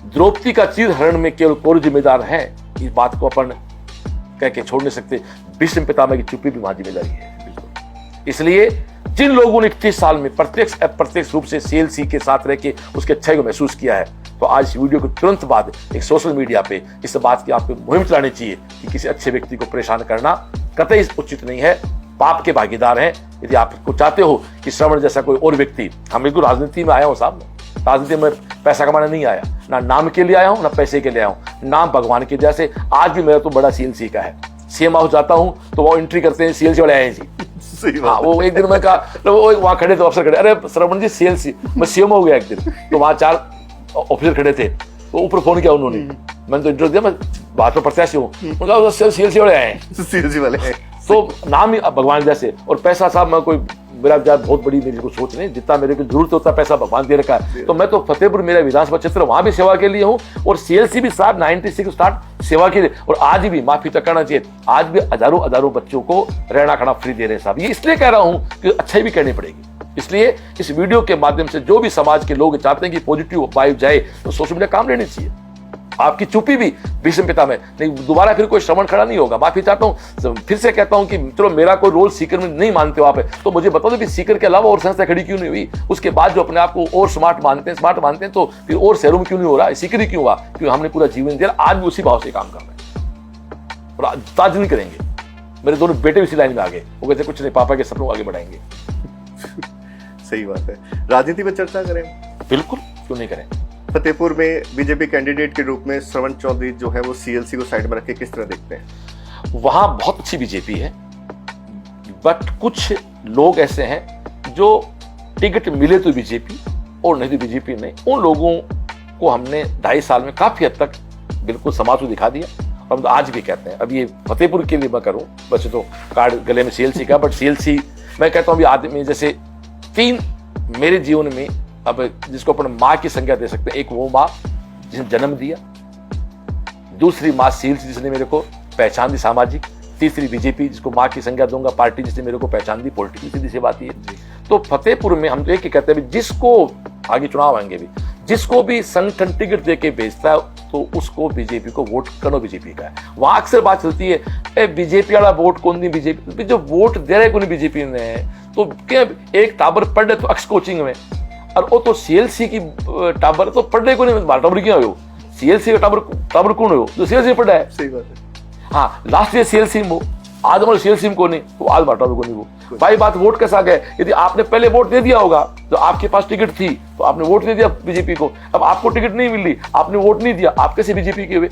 द्रौपदी का चीर हरण में केवल कौरव जिम्मेदार है, इस बात को अपन कह के छोड़ नहीं सकते। भीष्म पितामह की चुप्पी भी वहां जिम्मेदारी है। इसलिए जिन लोगों ने 30 साल में प्रत्यक्ष अप्रत्यक्ष रूप से सीएलसी के साथ रह के उसके अच्छाई को महसूस किया है, तो आज इस वीडियो के तुरंत बाद एक सोशल मीडिया पे इस बात की आपको मुहिम चलानी चाहिए कि किसी अच्छे व्यक्ति को परेशान करना कतई उचित नहीं है, पाप के भागीदार हैं। यदि आप चाहते हो कि श्रवण जैसा कोई और व्यक्ति, हम बिल्कुल राजनीति में आया हूं साहब, राजनीति में पैसा कमाने नहीं आया, ना नाम के लिए आया हूं ना पैसे के लिए आया हूं, नाम भगवान की जैसे। आज भी मेरा तो बड़ा सीएलसी का है, सीएम हाउस जाता हूं तो वो एंट्री करते हैं सीएलसी वाले आए जी। हाँ, वो एक दिन मैं कहा, वो वहां खड़े थे अफसर खड़े, अरे श्रवण जी सीएलसी, मैं सीएम हो गया एक दिन, तो वहां 4 ऑफिसर खड़े थे, तो ऊपर फोन किया उन्होंने, मैंने तो इंटरव्यू दिया, मैं भाजपा प्रत्याशी हूँ, उन्होंने कहा सीएलसी वाले आए हैं, सीएलसी वाले हैं। तो नाम ही भगवान जैसे। और पैसा साहब मैं कोई मेरा बहुत बड़ी मेरी को सोच नहीं, जितना मेरे को जरूरत है उतना पैसा भगवान दे रखा है। तो मैं तो फतेहपुर मेरा विधानसभा क्षेत्र, वहां भी सेवा के लिए हूँ, और सीएलसी भी साहब 96 स्टार्ट सेवा के लिए, और आज भी माफी तक करना चाहिए, आज भी हजारों बच्चों को रहना खाना फ्री दे रहे हैं साहब। ये इसलिए कह रहा हूँ कि अच्छाई भी कहनी पड़ेगी। इसलिए इस वीडियो के माध्यम से जो भी समाज के लोग चाहते हैं कि पॉजिटिव वाइब जाए, तो सोशल मीडिया काम लेनी चाहिए। आपकी चुप्पी भी भीष्म पिता में नहीं, दोबारा फिर कोई श्रवण खड़ा नहीं होगा। माफी चाहता हूं, फिर से कहता हूं कि चलो मेरा कोई रोल सीकर में नहीं मानते हो आप, तो मुझे बता दो कि सीकर के अलावा और संस्था खड़ी क्यों नहीं हुई। उसके बाद जो अपने आप को और स्मार्ट मानते हैं तो फिर और शहरों में क्यों नहीं हो रहा, सीकर ही क्यों हुआ, क्योंकि हमने पूरा जीवन दिया, आज भी उसी भाव से काम कर रहे हैं और ताज नहीं करेंगे। मेरे दोनों बेटे इसी लाइन में आ गए, वो कहते कुछ नहीं, पापा के सपनों आगे बढ़ाएंगे। सही बात है। राजनीति पर चर्चा करें? बिल्कुल, क्यों नहीं करें। फतेहपुर में बीजेपी कैंडिडेट के रूप में श्रवण चौधरी जो है वो सीएलसी को साइड में रख के किस तरह देखते हैं? वहां बहुत अच्छी बीजेपी है, बट कुछ लोग ऐसे हैं जो टिकट मिले तो बीजेपी और नहीं तो बीजेपी नहीं, उन लोगों को हमने 2.5 साल में काफी हद तक बिल्कुल समाज को दिखा दिया। और हम तो आज भी कहते हैं, अब ये फतेहपुर के लिए मैं करूं, वैसे तो कार्ड गले में सीएलसी का, बट सीएलसी मैं कहता हूं आदमी जैसे 3 मेरे जीवन में, अब जिसको अपन माँ की संज्ञा दे सकते हैं। एक वो माँ जिसने जन्म दिया, दूसरी माँ सीएलसी जिसने मेरे को पहचान दी सामाजिक, तीसरी बीजेपी जिसको माँ की संज्ञा दूंगा, पार्टी जिसने मेरे को पहचान दी पॉलिटिकल, सीधी सी बात ये। तो फतेहपुर में हम तो एक ही कहते हैं, जिसको आगे चुनाव आएंगे भी, जिसको भी संगठन टिकट दे के भेजता है तो उसको बीजेपी को वोट करो, बीजेपी का है। वहां अक्सर बात चलती है बीजेपी वाला वोट कौन दी, बीजेपी जो वोट दे रहे कौन बीजेपी ने, तो क्या एक टाबर पढ़ रहे तो अक्स कोचिंग में, और वो तो सीएलसी की टाबर तो पढ़ रहे को नहीं, टाबर क्यों हो, सीएलसी का टाबर कौन हो जो सीएलसी पढ़ा है। सही बात है। हाँ, लास्ट ईयर सीएलसी में वो, आज हमारे सीएलसी में को नहीं, तो आज टाबर को नहीं वो। भाई बात वोट के साथ है, यदि आपने पहले वोट दे दिया होगा तो आपके पास टिकट थी तो आपने वोट दे दिया बीजेपी को, अब आपको टिकट नहीं मिल रही, आपने वोट नहीं दिया, आप कैसे बीजेपी के हुए।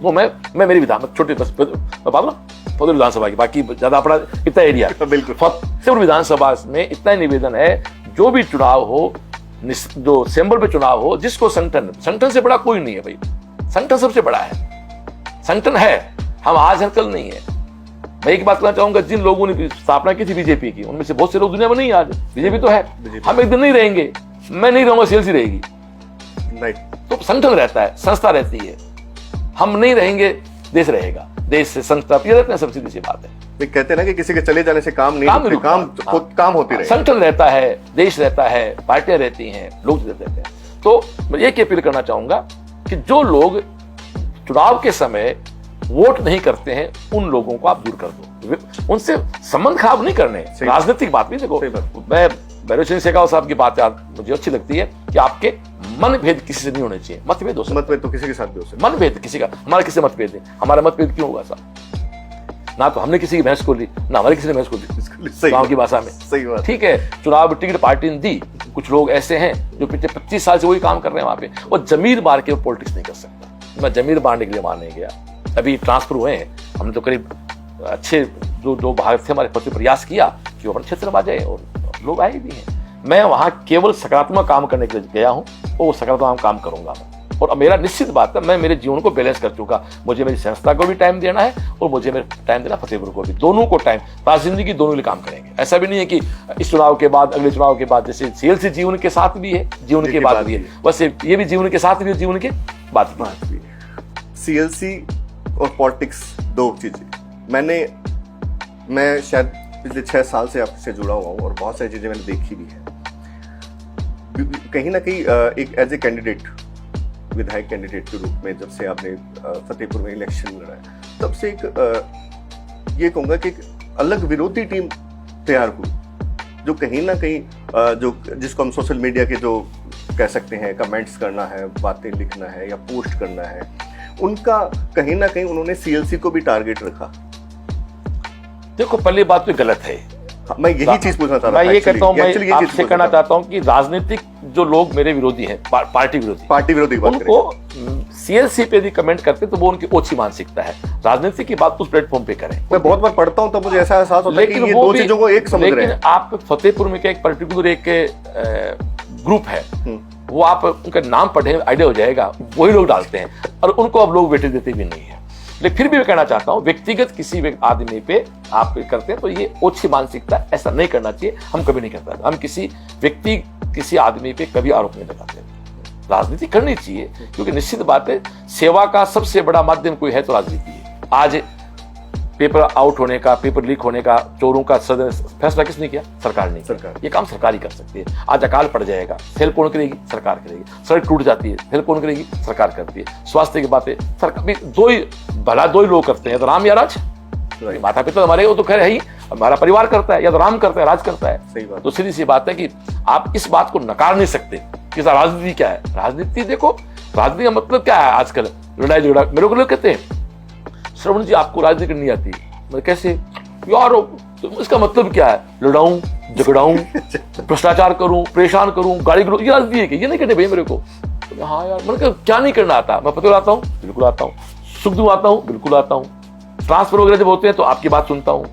वो मैं मेरी विधान छोटे बस फतेहपुर विधानसभा की, बाकी ज्यादा अपना इतना एरिया बिल्कुल। फतेहपुर विधानसभा में इतना निवेदन है, जो भी चुनाव हो, जो सिंबल पे चुनाव हो, जिसको संगठन से बड़ा कोई नहीं है भाई, संगठन सबसे बड़ा है, संगठन है, हम आज हैं कल नहीं है। मैं एक बात कहना चाहूंगा, जिन लोगों ने स्थापना की थी बीजेपी की, उनमें से बहुत से लोग दुनिया में नहीं, आज बीजेपी तो है, हम एक दिन नहीं रहेंगे, मैं नहीं रहूंगा, सीएलसी रहेगी नहीं, तो संगठन रहता है, संस्था रहती है, हम नहीं रहेंगे देश रहेगा, देश से संस्था रहते हैं, सब सीधी सी बात है। कहते हैं ना कि किसी के चले जाने से काम नहीं, काम होती रहे, संगठन रहता है, देश रहता है, पार्टियां रहती हैं, लोग रहते हैं। तो मैं ये अपील करना चाहूंगा कि जो लोग चुनाव के समय वोट नहीं करते हैं, उन लोगों को आप दूर कर दो, उनसे संबंध खराब नहीं करने। राजनीतिक बात भी देखो, मैं भैरव सिंह शेखावत साहब की बात यार मुझे अच्छी लगती है कि आपके मनभेद किसी से नहीं होने चाहिए। मतभेद हो सकते, मतभेद तो किसी के साथ भी हो सकते, मनभेद किसी का, हमारा किसी मतभेद है, हमारा मतभेद क्यों होगा साहब, ना तो हमने किसी की भैंस को ली, ना हमारे किसी ने भैंस को ली, गांव की भाषा में। सही बात, ठीक है, चुनाव टिकट पार्टी ने दी, कुछ लोग ऐसे हैं जो पिछले 25 साल से वही काम कर रहे हैं वहां पे, और जमीर मार के वो पॉलिटिक्स नहीं कर सकता। मैं जमीर मारने के लिए मारने गया, अभी ट्रांसफर हुए हैं, हमने तो करीब अच्छे जो भाग थे हमारे प्रति प्रयास किया कि वो अपने क्षेत्र में आ जाए, और लोग आए भी हैं। मैं वहां केवल सकारात्मक काम करने के लिए गया हूं, और वो सकारात्मक काम करूंगा मैं। और मेरा निश्चित बात है, मैं मेरे जीवन को बैलेंस कर चुका। मुझे मेरी संस्था को भी टाइम देना है और मुझे मेरे टाइम देना फतेहपुर को भी, दोनों को टाइम, सारी जिंदगी दोनों लिए काम करेंगे। ऐसा भी नहीं है कि इस चुनाव के बाद अगले चुनाव के बाद, जैसे सीएलसी जीवन के साथ भी है, जीवन के बाद भी है, वैसे ये भी जीवन के साथ भी है, जीवन के बाद भी है। सीएलसी और पॉलिटिक्स दो चीजें। मैं शायद पिछले 6 साल से आपसे जुड़ा हुआ हूँ और बहुत सारी चीजें मैंने देखी भी है। कहीं ना कहीं एक एज ए कैंडिडेट, विधायक कैंडिडेट के रूप में जब से आपने फतेहपुर में इलेक्शन लड़ा है, तब से एक ये कहूँगा कि एक अलग विरोधी टीम तैयार हुई, जो कहीं ना कहीं जो जिसको हम सोशल मीडिया के जो कह सकते हैं कमेंट्स करना है, बातें लिखना है या पोस्ट करना है, उनका कहीं ना कहीं उन्होंने सीएलसी को भी टारगेट रखा। देखो, पहली बात तो गलत है। मैं यही चीज पूछना चाह रहा था। मैं ये कहता हूँ, मैं आपसे कहना चाहता हूँ कि राजनीतिक जो लोग मेरे विरोधी हैं, पार्टी विरोधी की बात उनको सीएलसी पे भी कमेंट करते तो वो उनकी ओछी मानसिकता है। राजनीति की बात उस प्लेटफॉर्म पे करें। मैं बहुत बार पढ़ता हूँ तब मुझे ऐसा एहसास होता है कि ये दो चीजों को एक समझ रहे हैं। आप फतेहपुर में क्या एक पर्टिकुलर एक ग्रुप है, वो आप उनका नाम पढ़े आइडिया हो जाएगा, वही लोग डालते हैं और उनको अब लोग वेटेज देते भी नहीं है। लेकिन फिर भी मैं कहना चाहता हूं, व्यक्तिगत किसी आदमी पे आप करते हैं तो ये ओछी मानसिकता, ऐसा नहीं करना चाहिए। हम कभी नहीं करते, हम किसी आदमी पे कभी आरोप नहीं लगाते। राजनीति करनी चाहिए, क्योंकि निश्चित बात है, सेवा का सबसे बड़ा माध्यम कोई है तो राजनीति है। आज पेपर आउट होने का, पेपर लीक होने का, चोरों का फैसला किसने किया? सरकार ने। सरकार ये काम सरकार ही कर सकती है। आज अकाल पड़ जाएगा, हेल्प कौन करेगी? सरकार करेगी। सड़क टूट जाती है, हेल्प कौन करेगी? सरकार करती है। स्वास्थ्य की बातें सरकार भी, दो ही लोग करते हैं, तो राम या राज। माता पिता हमारे, वो तो खैर है ही, हमारा परिवार करता है, या तो राम करता है, राज करता है। सही बात। तो सीधी सी बात है कि आप इस बात को नकार नहीं सकते कि राजनीति क्या है। राजनीति देखो, राजनीति का मतलब क्या है? आजकल लड़ाई झगड़ा, मेरे को लोग कहते हैं, श्रवण जी आपको राजनीति करनी आती है। मैं कैसे यार, तो इसका मतलब क्या है? लड़ाऊं, झगड़ाऊं, भ्रष्टाचार करूं, परेशान करूं, गाली गलौज, ये राजनीति है कि? ये नहीं करने भाई मेरे को। तो हाँ यार, मैंने क्या नहीं करना आता? मैं पता आता हूँ, बिल्कुल आता हूँ। सुख दुख आता हूँ, बिल्कुल आता हूँ। ट्रांसफर वगैरह जब होते हैं तो आपकी बात सुनता हूँ,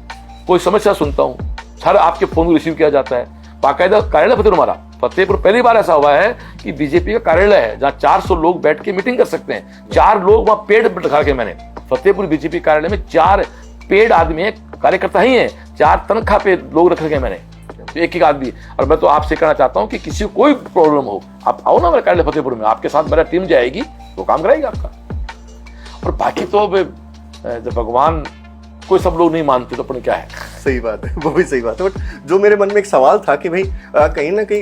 कोई समस्या सुनता हूँ, हर आपके फोन रिसीव किया जाता है। बाकायदा कार्यालय फतेहपुर, हमारा फतेहपुर पहली बार ऐसा हुआ है कि बीजेपी का कार्यालय है जहाँ 400 लोग बैठ के मीटिंग कर सकते हैं। 4 लोग वहां पेड़ रखा के, मैंने फतेहपुर बीजेपी कार्यालय में 4 पेड आदमी है, कार्यकर्ता ही है, 4 तनख्वाह पे लोग रख रखे मैंने, तो एक आदमी। और मैं तो आपसे कहना चाहता हूं कि किसी को कोई प्रॉब्लम हो, आप आओ ना मेरे कार्यालय फतेहपुर में, आपके साथ मेरा टीम जाएगी, वो काम कराएगी आपका। और बाकी तो जब भगवान कोई सब लोग नहीं मानते तो अपन क्या है। सही बात है, वो भी सही बात है। बट जो मेरे मन में एक सवाल था कि भाई कहीं ना कहीं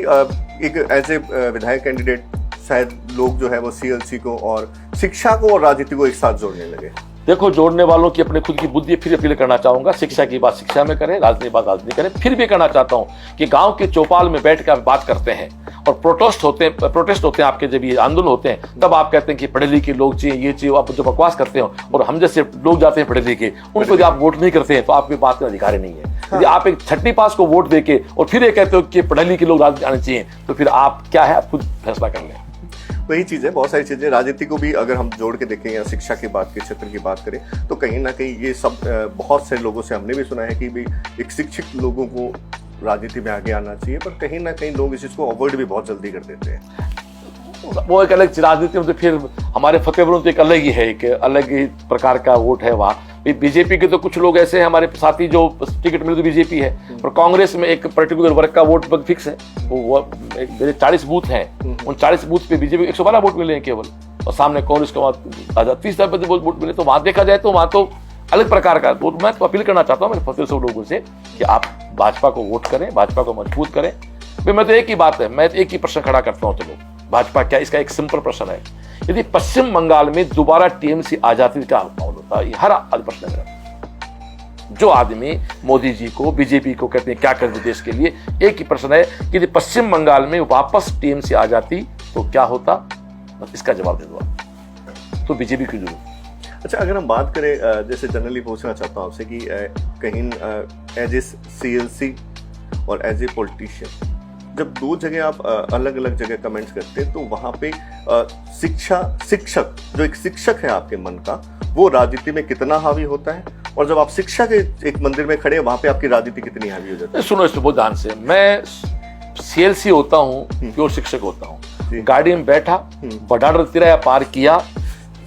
एक एज ए विधायक कैंडिडेट शायद लोग जो है वो सीएलसी को और शिक्षा को और राजनीति को एक साथ जोड़ने लगे। देखो, जोड़ने वालों की अपने खुद की बुद्धि, फिर अपील करना चाहूंगा, शिक्षा की बात शिक्षा में करें, राजनीति बात राजनीति करें। फिर भी कहना चाहता हूं कि गांव के चौपाल में बैठ कर आप बात करते हैं और प्रोटेस्ट होते हैं आपके, जब ये आंदोलन होते हैं तब आप कहते हैं कि पढ़े लिखे लोग चाहिए, ये चाहिए, आप जो बकवास करते हो, और हम जैसे लोग जाते हैं पढ़े लिखे, उनको जब आप वोट नहीं करते हैं तो आपकी बात का अधिकार नहीं है। यदि आप एक 6वीं पास को वोट देके और फिर ये कहते हो कि पढ़े लिखे लोग राजनीति आने चाहिए, तो फिर आप क्या है, आप खुद फैसला कर लें। वही चीज़ है, बहुत सारी चीज़ें राजनीति को भी अगर हम जोड़ के देखें या शिक्षा की बात के क्षेत्र की बात करें तो कहीं ना कहीं ये सब बहुत से लोगों से हमने भी सुना है कि भाई एक शिक्षित लोगों को राजनीति में आगे आना चाहिए, पर कहीं ना कहीं लोग इस चीज़ को अवॉइड भी बहुत जल्दी कर देते हैं। वो एक अलग राजनीति में, तो फिर हमारे फतेहपुर तो एक अलग ही है, एक अलग ही प्रकार का वोट है वहाँ। बीजेपी के तो कुछ लोग ऐसे हैं हमारे साथी जो टिकट मिले तो बीजेपी है, और कांग्रेस में एक पर्टिकुलर वर्ग का वोट फिक्स है। वो 40 बूथ हैं, उन 40 बूथ पे बीजेपी 112 वोट मिले हैं केवल, और सामने कांग्रेस को 30 वोट मिले। तो वहां देखा जाए तो वहां तो अलग प्रकार का वोट। मैं तो अपील करना चाहता हूँ मेरे फतेहपुर लोगों से कि आप भाजपा को वोट करें, भाजपा को मजबूत करें। मैं तो एक ही बात है, मैं एक ही प्रश्न खड़ा करता हूँ, चलो भाजपा क्या, इसका एक सिंपल प्रश्न है, यदि पश्चिम बंगाल में दोबारा टीएमसी आ जाती तो क्या माहौल होता? ये हर प्रश्न है मेरा। जो आदमी मोदी जी को, बीजेपी को कहते हैं क्या कर दे देश के लिए, एक ही प्रश्न है कि यदि पश्चिम बंगाल में वापस टीएमसी आ जाती तो क्या होता? इसका जवाब दे दो आप। तो बीजेपी की जरूरत। अच्छा, अगर हम बात करें, जैसे जनरली पूछना चाहता हूँ आपसे कि कहीं एज ए सीएलसी और एज ए पॉलिटिशियन, जब दो जगह आप अलग अलग जगह कमेंट्स करते हैं तो वहाँ पे शिक्षक जो एक शिक्षक है आपके मन का, वो राजनीति में कितना हावी होता है, और जब आप शिक्षा के एक मंदिर में खड़े हैं वहाँ पे आपकी राजनीति कितनी हावी हो जाती है? सुनो इसको बहुत ध्यान से, मैं सीएलसी होता हूँ, प्योर शिक्षक होता हूँ, गाड़ी में बैठा, बॉर्डर तिराया पार किया,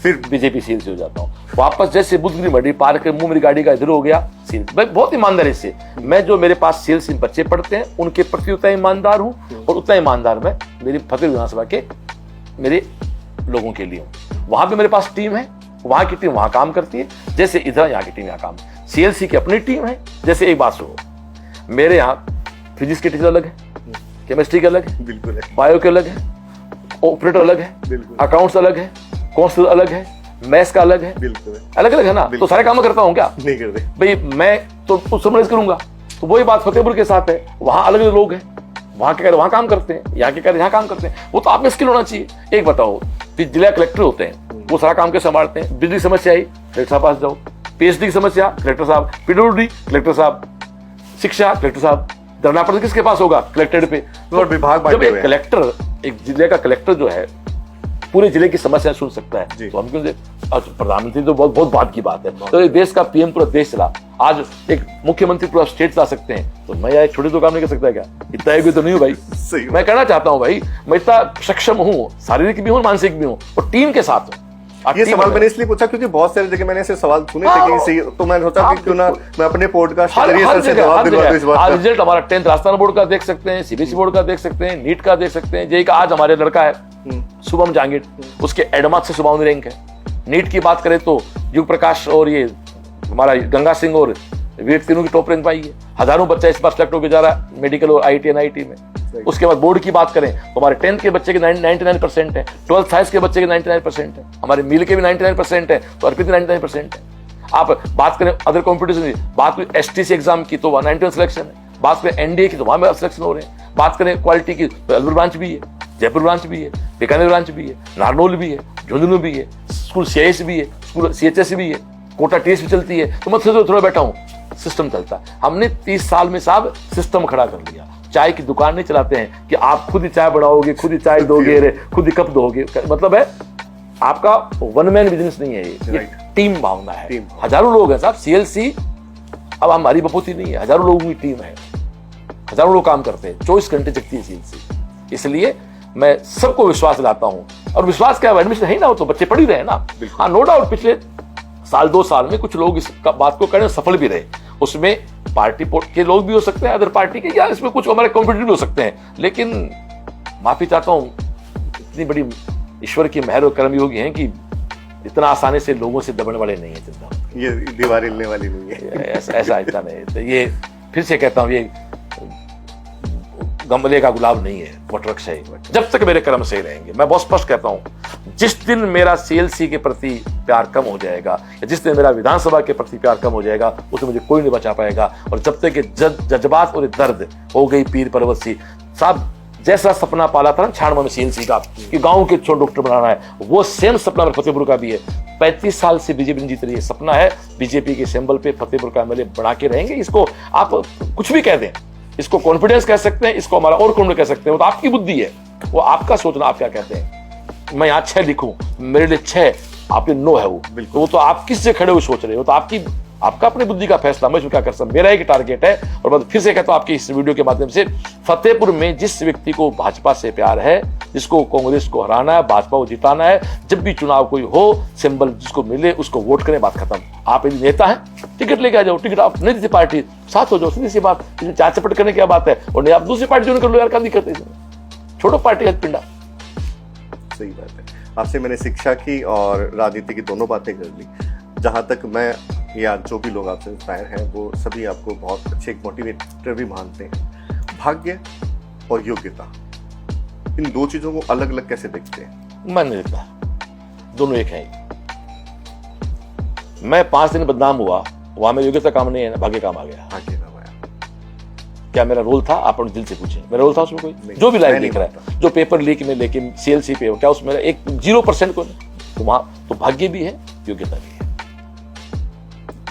फिर बीजेपी सील से हो जाता हूँ। वापस जैसे बुद्धगिरी मंडी पार कर मुंह मेरी गाड़ी का इधर हो गया सील। मैं बहुत ईमानदारी से, मैं जो मेरे पास सील से बच्चे पढ़ते हैं उनके प्रति उतना ईमानदार हूँ, और उतना ईमानदार मैं मेरी फतेहपुर विधानसभा के मेरे लोगों के लिए हूँ। वहां पे मेरे पास टीम है, वहां की टीम वहां काम करती है, जैसे इधर यहाँ की टीम यहाँ काम। सीएलसी की अपनी टीम है। जैसे एक बात सुनो, मेरे यहाँ फिजिक्स के टीचर अलग है, केमिस्ट्री के अलग है, बिल्कुल है, बायो के अलग है, ऑपरेटर अलग है, अकाउंट्स अलग है, कॉन्स्टेबल अलग है, मैथ्स का अलग है, बिल्कुल अलग अलग है ना। तो सारे काम करता हूँ क्या? नहीं करते भाई, मैं तो समराइज करूंगा। तो वही बात फतेहपुर के साथ है, वहां अलग अलग लोग हैं, वहां के वहां काम करते हैं, यहाँ के यहाँ काम करते हैं। वो तो आप में स्किल होना चाहिए। एक बताओ, जिला कलेक्टर होते हैं, वो सारा काम के संभालते हैं। बिजली समस्या आई, कलेक्टर साहब पास जाओ। पीएचडी की समस्या, कलेक्टर साहब। पीडब्ल्यूडी, कलेक्टर साहब। शिक्षा, कलेक्टर साहब। धरना प्रदर्शन किसके पास होगा? कलेक्टेड पे। और विभाग जब एक कलेक्टर, एक जिले का कलेक्टर जो है पूरे जिले की समस्या सुन सकता है, तो हम क्यों? प्रधानमंत्री तो बहुत बात की बात है। तो एक देश का पीएम पूरा देश चला, आज एक मुख्यमंत्री पूरा स्टेट चला सकते हैं, तो मैं एक छोटे तो काम नहीं कर सकता क्या? इतना एक भी तो नहीं हूँ भाई। मैं कहना चाहता हूँ भाई, मैं इतना सक्षम हूँ, शारीरिक भी हूँ, मानसिक भी हूँ, और टीम के साथ हूँ। ये सवाल मैंने इसलिए पूछा क्योंकि बहुत सारी जगह मैंने ऐसे सवाल सुने थे कि तो मैंने सोचा कि क्यों ना मैं अपने पॉडकास्ट के जरिए सर से जवाब दिलवा दूं इस बात का। रिजल्ट हमारा 10th राजस्थान बोर्ड का देख सकते हैं, सीबीएसई बोर्ड का देख सकते हैं, नीट का देख सकते हैं, जेई का। आज हमारे लड़का है शुभम जहांगीर, उसके एडमार्क से 52 रैंक है। नीट की बात करें तो युग प्रकाश और ये हमारा गंगा सिंह और विवेक तीनों की टॉप रैंक पाई है। हजारों बच्चा इस बार सेलेक्ट होकर जा रहा है मेडिकल और आईटी एनआईटी में। उसके बाद बोर्ड की बात करें तो हमारे 10th के बच्चे के 99% है, 12th साइंस के बच्चे के 99% है, हमारे मील के भी 99% है, तो अर्पित 99% है। आप बात करें अदर कॉम्पिटिशन की, बात करें एसटीसी एग्जाम की तो 91 सिलेक्शन है, बात करें एनडीए की तो वहां सिलेक्शन हो रहे हैं, बात करें क्वालिटी की तो अलवर ब्रांच भी है, जयपुर ब्रांच भी है, बीकानेर ब्रांच भी है, नारनौल भी है, झुंझुनू भी है, स्कूल सीआईएस भी है, स्कूल सीएचएस भी है, कोटा टीएस भी चलती है। तो मैं थोड़ा बैठा हूँ, सिस्टम चलता है। हमने 30 साल में साहब सिस्टम खड़ा कर लिया। चाय की दुकान नहीं चलाते हैं कि आप खुद ही चाय बनाओगे, खुद ही चाय दोगे, खुद ही कप दोगे। मतलब है आपका वन मैन बिजनेस नहीं है, ये टीम भावना है। हजारों लोग हैं साहब। सीएलसी अब हमारी बपोती नहीं है, हजारों लोगों की टीम है, हजारों लोग काम करते हैं, 24 घंटे चलती है सीएलसी। इसलिए मैं सबको विश्वास दिलाता हूं। और विश्वास क्या है, एडमिशन है ना, वो तो बच्चे पढ़ ही रहे हैं ना। हाँ, नो डाउट पिछले साल 2 साल में कुछ लोग इस बात को करने सफल भी रहे। उसमें पार्टी के लोग भी हो सकते हैं, अदर पार्टी के, या इसमें कुछ हमारे कॉम्पिटिटर भी हो सकते हैं। लेकिन माफी चाहता हूं, इतनी बड़ी ईश्वर की मेहर और कर्मयोगी हैं कि इतना आसानी से लोगों से दबने वाले नहीं है। चिंता, ये दीवार हिलने वाली नहीं है। ऐसा इतना नहीं। तो ये फिर से कहता हूं, ये गमले का गुलाब नहीं है, वटवृक्ष है। जब तक मेरे कर्म सही रहेंगे, मैं बहुत स्पष्ट कहता हूं, जिस दिन मेरा सीएलसी के प्रति प्यार कम हो जाएगा, या जिस दिन मेरा विधानसभा के प्रति प्यार कम हो जाएगा, उसमें मुझे कोई नहीं बचा पाएगा। और जब तक जज्बात और दर्द हो गई पीर पर्वत सी साहब, जैसा सपना पाला था ना छाणमा में सीएलसी का कि गांव के छोटे डॉक्टर बनाना है, वो सेम सपना मेरे फतेहपुर का भी है। 35 साल से बीजेपी नहीं जीत रही है, सपना है बीजेपी के सिंबल पे फतेहपुर का एमएलए बना के रहेंगे। इसको आप कुछ भी कह दें, इसको कॉन्फिडेंस कह सकते हैं, इसको हमारा और कॉन्फिडेंस कह सकते हैं, वो तो आपकी बुद्धि है, वो आपका सोचना आप क्या कहते हैं। मैं यहाँ 6 लिखूं, मेरे लिए 6, आपके 9 है वो, तो वो तो आप किस से खड़े हुए सोच रहे हो, तो आपका अपनी बुद्धि का फैसला। मैं इसमें क्या कर सकता, मेरा एक टारगेट है। और मैं फिर से कहता हूं आपकी इस वीडियो के माध्यम से, फतेहपुर में जिस व्यक्ति को भाजपा से प्यार है, जिसको कांग्रेस को हराना है, भाजपा को जिताना है, जब भी चुनाव कोई हो, सिंबल जिसको मिले उसको वोट करें, बात खत्म। आप यदि नेता हैं, टिकट लेके आ जाओ, टिकट आप नहीं देती पार्टी, साथ हो जाओ, सीधी सी बात। चार चपट करने की बात है, और नहीं आप दूसरी पार्टी ज्वाइन कर लो यार, क्या दिक्कत है इसमें, छोड़ो पार्टी का पिंडा। सही बात है। आपसे मैंने शिक्षा की और राजनीति की दोनों बातें कर ली। जहाँ तक मैं या जो भी लोग आपसे इंस्पायर हैं, वो सभी आपको बहुत अच्छे एक मोटिवेटर भी मानते हैं। भाग्य और योग्यता, इन 2 चीजों को अलग अलग कैसे देखते हैं? मैं नहीं देखता, दोनों एक हैं। मैं 5 दिन बदनाम हुआ, वहां मेरी योग्यता काम नहीं है ना, भाग्य काम आ गया। भाग्य काम आया। क्या मेरा रोल था? आप अपने दिल से पूछें, मेरा रोल था उसमें कोई? जो भी लाइव देख रहा है, जो पेपर लीक में लेके सीएलसी पे, क्या उसमें एक 0% को? तो वहां तो भाग्य भी है, योग्यता भी है।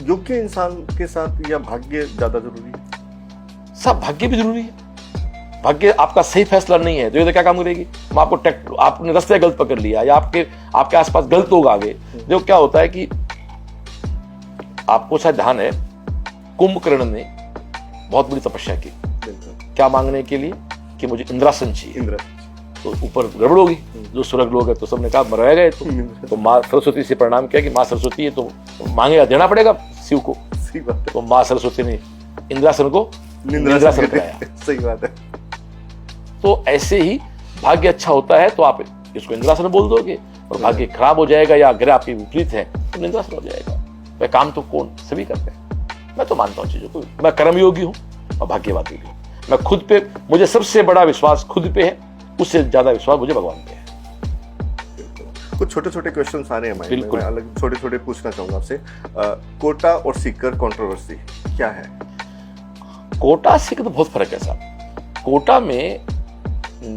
योग्य इंसान के साथ या भाग्य ज्यादा जरूरी है? सब भाग्य भी जरूरी है। भाग्य आपका सही फैसला नहीं है तो ये क्या काम करेगी? आपने रास्ते गलत पकड़ लिया, या आपके आसपास गलत लोग आ गए। जो क्या होता है कि आपको शायद ध्यान है, कुंभकर्ण ने बहुत बड़ी तपस्या की, क्या मांगने के लिए? कि मुझे इंद्रासन चाहिए। तो ऊपर गड़बड़ होगी। जो सुरग लोग हैं तो सबने कहा मरवा गए, तो माँ सरस्वती से प्रणाम किया कि माँ सरस्वती है तो मांगेगा, देना पड़ेगा शिव को। सही बात है। तो माँ सरस्वती ने इंद्रासन को निंद्रासन कराया। सही बात है। तो ऐसे ही भाग्य अच्छा होता है तो आप इसको इंद्रासन बोल दोगे, और भाग्य खराब हो जाएगा या ग्रह आपके विपरीत है तो निंद्रासन हो जाएगा। वह काम तो कौन सभी करते हैं। मैं तो मानता हूँ चीजों को, मैं कर्मयोगी हूँ और भाग्यवादी भी हूँ। मैं खुद पे, मुझे सबसे बड़ा विश्वास खुद पे है, उससे ज्यादा विश्वास मुझे भगवान पे है। कुछ छोटे छोटे क्वेश्चन आ रहे हैं माइंड में, बिल्कुल। मैं अलग छोटे छोटे पूछना चाहूंगा आपसे। कोटा और सीकर कंट्रोवर्सी क्या है? कोटा से तो बहुत फर्क है साहब। कोटा में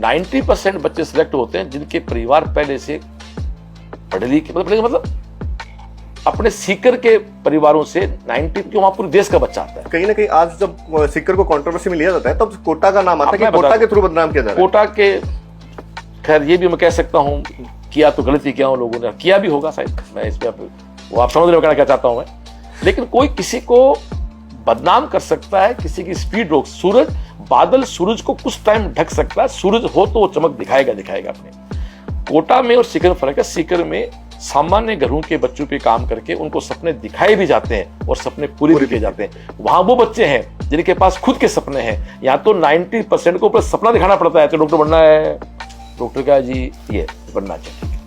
90% बच्चे सिलेक्ट होते हैं जिनके परिवार पहले से पढ़े लिखे, मतलब अपने सीकर के परिवारों से 90, क्यों वहां पूरे देश का बच्चा आता है। कहीं ना कहीं आज जब सीकर को कंट्रोवर्सी में लिया जाता है तब कोटा का नाम आता है अब मैं कि कोटा बता- के थ्रू बदनाम किया जा रहा है। कोटा के, खैर ये भी मैं कह सकता हूँ, किया तो गलती किया हूँ, लोगों ने किया भी होगा शायद, मैं इसमें वो आप समझ रहे हो क्या चाहता हूँ मैं। लेकिन कोई किसी को बदनाम कर सकता है, किसी की स्पीड रोक, सूरज बादल सूरज को कुछ टाइम ढक सकता है, सूरज हो तो वो चमक दिखाएगा अपने। कोटा में और सीकर में फर्क है। सीकर में सामान्य घरों के बच्चों पे काम करके उनको सपने दिखाए भी जाते हैं और सपने पूरे भी किए जाते हैं। वहां वो बच्चे हैं जिनके पास खुद के सपने हैं। यहाँ तो 90% को ऊपर सपना दिखाना पड़ता है, तो डॉक्टर बनना है, डॉक्टर का जी ये बनना चाहिए।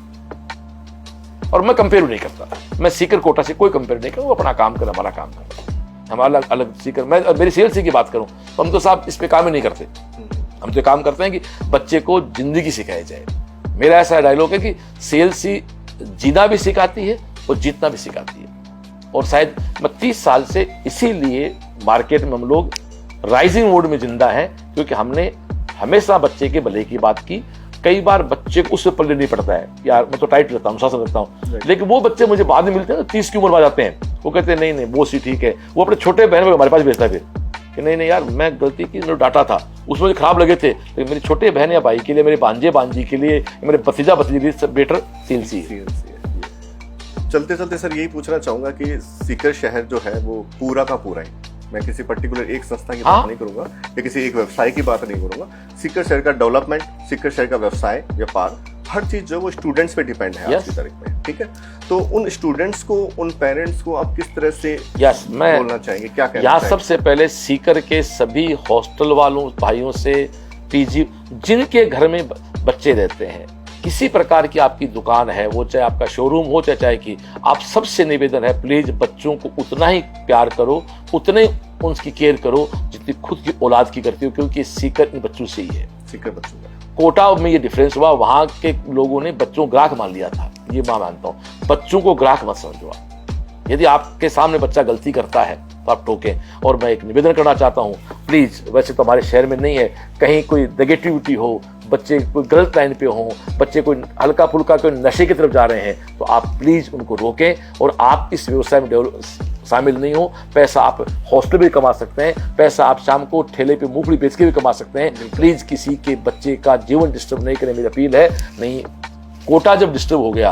और मैं कंपेयर नहीं करता, मैं सीकर कोटा से कोई कंपेयर नहीं करता, वो अपना काम कर, हमारा काम कर, हमारा अलग अलग। सीकर, मैं मेरी सीएलसी की बात करूं तो हम तो साहब इस पे काम ही नहीं करते। हम तो काम करते हैं कि बच्चे को जिंदगी सिखाई जाए। मेरा ऐसा डायलॉग है कि सीएलसी जीना भी सिखाती है और जीतना भी सिखाती है। और शायद मैं 30 साल से इसीलिए मार्केट में हम लोग राइजिंग मोड में जिंदा हैं, क्योंकि हमने हमेशा बच्चे के भले की बात की। कई बार बच्चे को उससे पल्ले नहीं पड़ता है, यार मैं तो टाइट रहता हूँ, शासन रखता हूँ, लेकिन वो बच्चे मुझे बाद में मिलते हैं 30 की उम्र में आ जाते हैं, वो कहते हैं नहीं नहीं वो सी ठीक है। वो अपने छोटे बहन को हमारे पास भेजता है फिर कि नहीं नहीं यार मैं गलती की, जो डाटा था उसमें मुझे खराब लगे थे, लेकिन मेरे छोटे बहन या भाई के लिए, मेरे भांजे भांजी के लिए, मेरे भतीजा भतीजी के लिए बेटर सीएलसी है। चलते चलते सर यही पूछना चाहूंगा कि सीकर शहर जो है वो पूरा का पूरा ही, मैं किसी पर्टिकुलर एक संस्था की बात नहीं करूंगा या किसी एक व्यवसाय की बात नहीं करूंगा, सीकर शहर का डेवलपमेंट, सीकर शहर का व्यवसाय, व्यापार, हर चीज जो वो स्टूडेंट्स पे डिपेंड है आज की तारीख में। ठीक है, तो उन स्टूडेंट्स को, उन पेरेंट्स को आप किस तरह से मैं बोलना चाहेंगे, क्या कहना यहाँ चाहेंगे? सबसे पहले सीकर के सभी हॉस्टल वालों भाइयों से, पीजी जिनके घर में बच्चे रहते हैं, किसी प्रकार की आपकी दुकान है, वो चाहे आपका शोरूम हो चाहे की, आप सबसे निवेदन है प्लीज बच्चों को उतना ही प्यार करो, उतने उनकी केयर करो जितनी खुद की औलाद की करती हो, क्योंकि सीकर इन बच्चों से ही है। सीकर बच्चों का कोटा में ये डिफरेंस हुआ, वहां के लोगों ने बच्चों को ग्राहक मान लिया था, ये मैं मानता हूँ। बच्चों को ग्राहक मत समझो आप। यदि आपके सामने बच्चा गलती करता है तो आप टोकें। और मैं एक निवेदन करना चाहता हूँ, प्लीज, वैसे तो हमारे शहर में नहीं है, कहीं कोई नेगेटिविटी हो, बच्चे कोई गलत लाइन पे हो, बच्चे कोई हल्का फुल्का कोई नशे की तरफ जा रहे हैं, तो आप प्लीज उनको रोकें। और आप इस व्यवसाय में शामिल नहीं हो, पैसा आप हॉस्टल में कमा सकते हैं, पैसा आप शाम को ठेले पे मूंगफली बेच के भी कमा सकते हैं। प्लीज किसी के बच्चे का जीवन डिस्टर्ब नहीं करें, मेरी अपील है। नहीं, कोटा जब डिस्टर्ब हो गया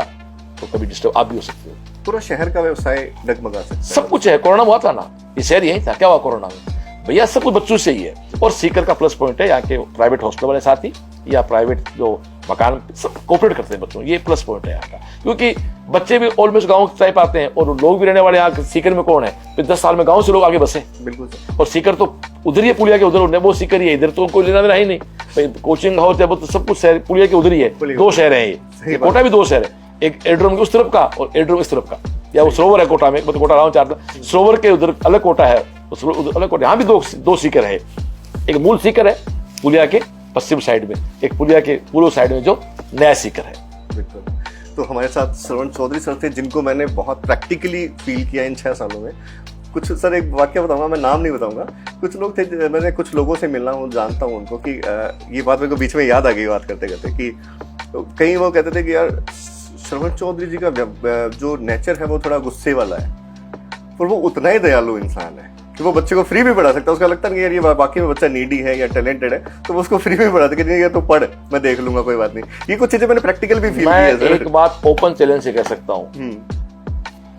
तो कभी डिस्टर्ब आप भी हो सकते हो। पूरा शहर का व्यवसाय डगमगा सकता है। सब कुछ है, कोरोना हुआ था ना, ये शहर यही था, क्या हुआ कोरोना में भैया, सब कुछ बच्चों से ही है। और सीकर का प्लस पॉइंट है, यहाँ के प्राइवेट हॉस्टल वाले साथी या प्राइवेट जो मकान सब कोऑपरेट करते हैं बच्चों, ये प्लस पॉइंट है यहाँ का, क्योंकि बच्चे भी ऑलमोस्ट गांव टाइप आते हैं और लोग भी रहने वाले यहाँ सीकर में कौन है, फिर 10 साल में गांव से लोग आगे बसे। बिल्कुल सर। और सीकर तो उधर ही है, पुलिया के उधर, वो सीकर ही है, इधर तो कोई लेना देना ही नहीं। कोचिंग हाउस है वो तो सब कुछ शहर पुलिया के उधर ही है। 2 शहर है ये, कोटा भी 2 शहर है, एक एड्रोम के उस तरफ का और एड्रोम इस तरफ का, या वो सरोवर है कोटा में, मतलब कोटा राउंड 4 सरोवर के उधर अलग कोटा है, उधर अलग कोटा। यहाँ भी दो सीकर है, एक मूल सीकर है पुलिया के पश्चिम साइड में, एक पुलिया के पूर्व साइड में जो नया सीकर है। बिल्कुल। तो हमारे साथ श्रवण चौधरी सर थे, जिनको मैंने बहुत प्रैक्टिकली फील किया इन 6 सालों में। कुछ सर एक वाक्य बताऊंगा, मैं नाम नहीं बताऊंगा। कुछ लोग थे, मैंने कुछ लोगों से मिलना हूँ, जानता हूँ उनको, कि ये बात मेरे को बीच में याद आ गई बात करते करते, कि कहीं वो कहते थे कि यार श्रवण चौधरी जी का जो नेचर है वो थोड़ा गुस्से वाला है, पर वो उतना ही दयालु इंसान है कि वो बच्चे को फ्री भी पढ़ा सकता है। उसका लगता है कि यार ये बाकी में बच्चा नीडी है या टैलेंटेड है, तो वो उसको फ्री में पढ़ा सकता है कि ये तो पढ़, मैं देख लूंगा, कोई बात नहीं। ये कुछ चीजें मैंने प्रैक्टिकल भी फील मैं की है। एक बात ओपन चैलेंज से कह सकता हूँ,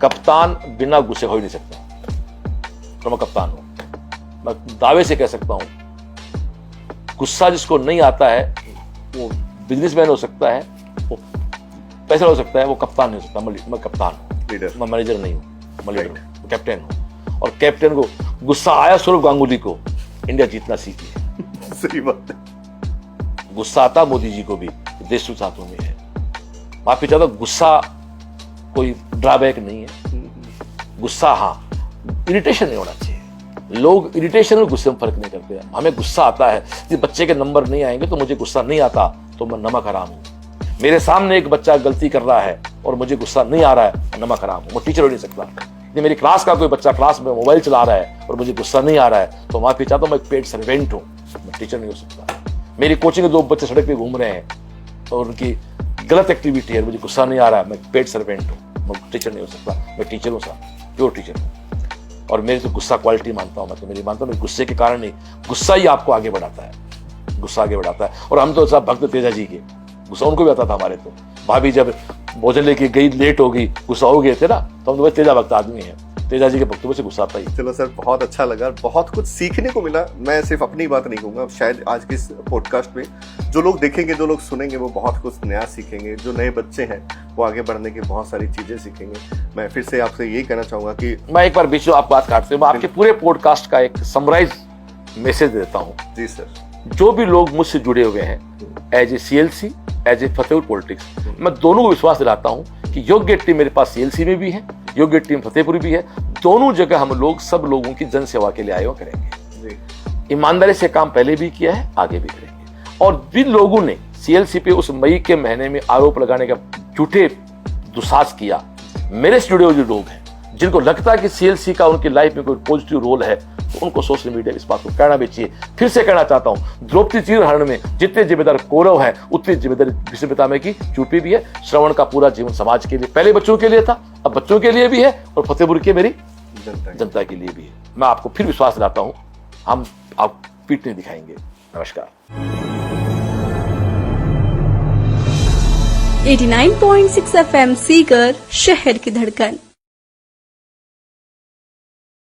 कप्तान बिना गुस्से हो ही नहीं सकता, तो मैं कप्तान हूं। मैं दावे से कह सकता हूं, गुस्सा जिसको नहीं आता है वो बिजनेसमैन हो सकता है, वो पैसा हो सकता है, वो कप्तान नहीं हो सकता। मैं कप्तान हूँ, लीडर, मैं मैनेजर नहीं हूँ, मैं लीडर हूँ, कैप्टन हूँ। और कैप्टन को गुस्सा आया सौरव गांगुली को, इंडिया जीतना सीखी है। सही बात है। गुस्सा आता मोदी जी को भी, देश के साथों में है। माफी चाहता हूं, गुस्सा कोई ड्रॉबैक नहीं है। गुस्सा हाँ, इरिटेशन नहीं होना चाहिए। लोग इरिटेशन और गुस्से में फर्क नहीं करते हैं। हमें गुस्सा आता है कि बच्चे के नंबर नहीं आएंगे तो मुझे गुस्सा नहीं आता, तो मैं नमक हराम हूं। मेरे सामने एक बच्चा गलती कर रहा है और मुझे गुस्सा नहीं आ रहा है, नमक हराम हूं, मैं टीचर हो नहीं सकता। यदि मेरी क्लास का कोई बच्चा क्लास में मोबाइल चला रहा है और मुझे गुस्सा नहीं आ रहा है, तो माफी चाहता हूं, मैं एक पेड सर्वेंट हूं, मैं टीचर नहीं हो सकता। मेरी कोचिंग के 2 बच्चे सड़क पे घूम रहे हैं और उनकी गलत एक्टिविटी है, मुझे गुस्सा नहीं आ रहा है, मैं पेड सर्वेंट हूं, मैं टीचर नहीं हो सकता। मैं टीचर हूं साहब, प्योर टीचर हूं। और मेरी तो गुस्सा क्वालिटी मानता हूं, मतलब मेरी मानता हूं, गुस्से के कारण नहीं, गुस्सा ही आपको आगे बढ़ाता है, गुस्सा आगे बढ़ाता है। और हम तो साहब भक्त तेजा जी के, गुस्सा उनको भी आता था। हमारे तो भाभी जब भोजन लेके गई, लेट हो गई, गुस्सा हो गए थे ना, तो हम तो बस तेजा भक्त आदमी है, तेजा जी के भक्तों से गुस्सा आता ही। चलो सर, बहुत अच्छा लगा, बहुत कुछ सीखने को मिला। मैं सिर्फ अपनी बात नहीं कहूँगा, शायद आज के इस पॉडकास्ट में जो लोग देखेंगे, जो लोग सुनेंगे, वो बहुत कुछ नया सीखेंगे। जो नए बच्चे हैं वो आगे बढ़ने की बहुत सारी चीज़ें सीखेंगे। मैं फिर से आपसे यही कहना चाहूँगा कि मैं एक बार बीच में आप बात काटते हैं, मैं आपके पूरे पॉडकास्ट का एक समराइज मैसेज देता हूँ। जी सर। जो भी लोग मुझसे जुड़े हुए हैं, as a CLC, as a Fatehpur politics, मैं दोनों को विश्वास दिलाता हूँ कि योग्य टीम मेरे पास CLC में भी है, योग्य टीम फतेहपुर भी है। दोनों जगह हम लोग सब लोगों की जन सेवा के लिए आए हुए करेंगे। ईमानदारी से काम पहले भी किया है, आगे भी करेंगे। और जिन लोगों ने CLC पे उस मई के महीने में आरोप लगाने का झूठे दुस्साहस किया, मेरे से जुड़े हुए जो लोग हैं, जिनको लगता है कि CLC का उनकी लाइफ में कोई पॉजिटिव रोल है, तो उनको सोशल मीडिया इस बात को कहना भी चाहिए। फिर से कहना चाहता हूं, द्रौपदी चीरहरण में जितने जिम्मेदार कौरव है, उतनी जिम्मेदारी भीष्म पितामह की यूपी भी है। श्रवण का पूरा जीवन समाज के लिए, पहले बच्चों के लिए था, अब बच्चों के लिए भी है, और फतेहपुर की मेरी जनता के लिए भी है। मैं आपको फिर विश्वास दिलाता हूं, हम आप पीठ नहीं दिखाएंगे। नमस्कार। 89.6 FM सीकर, शहर की धड़कन।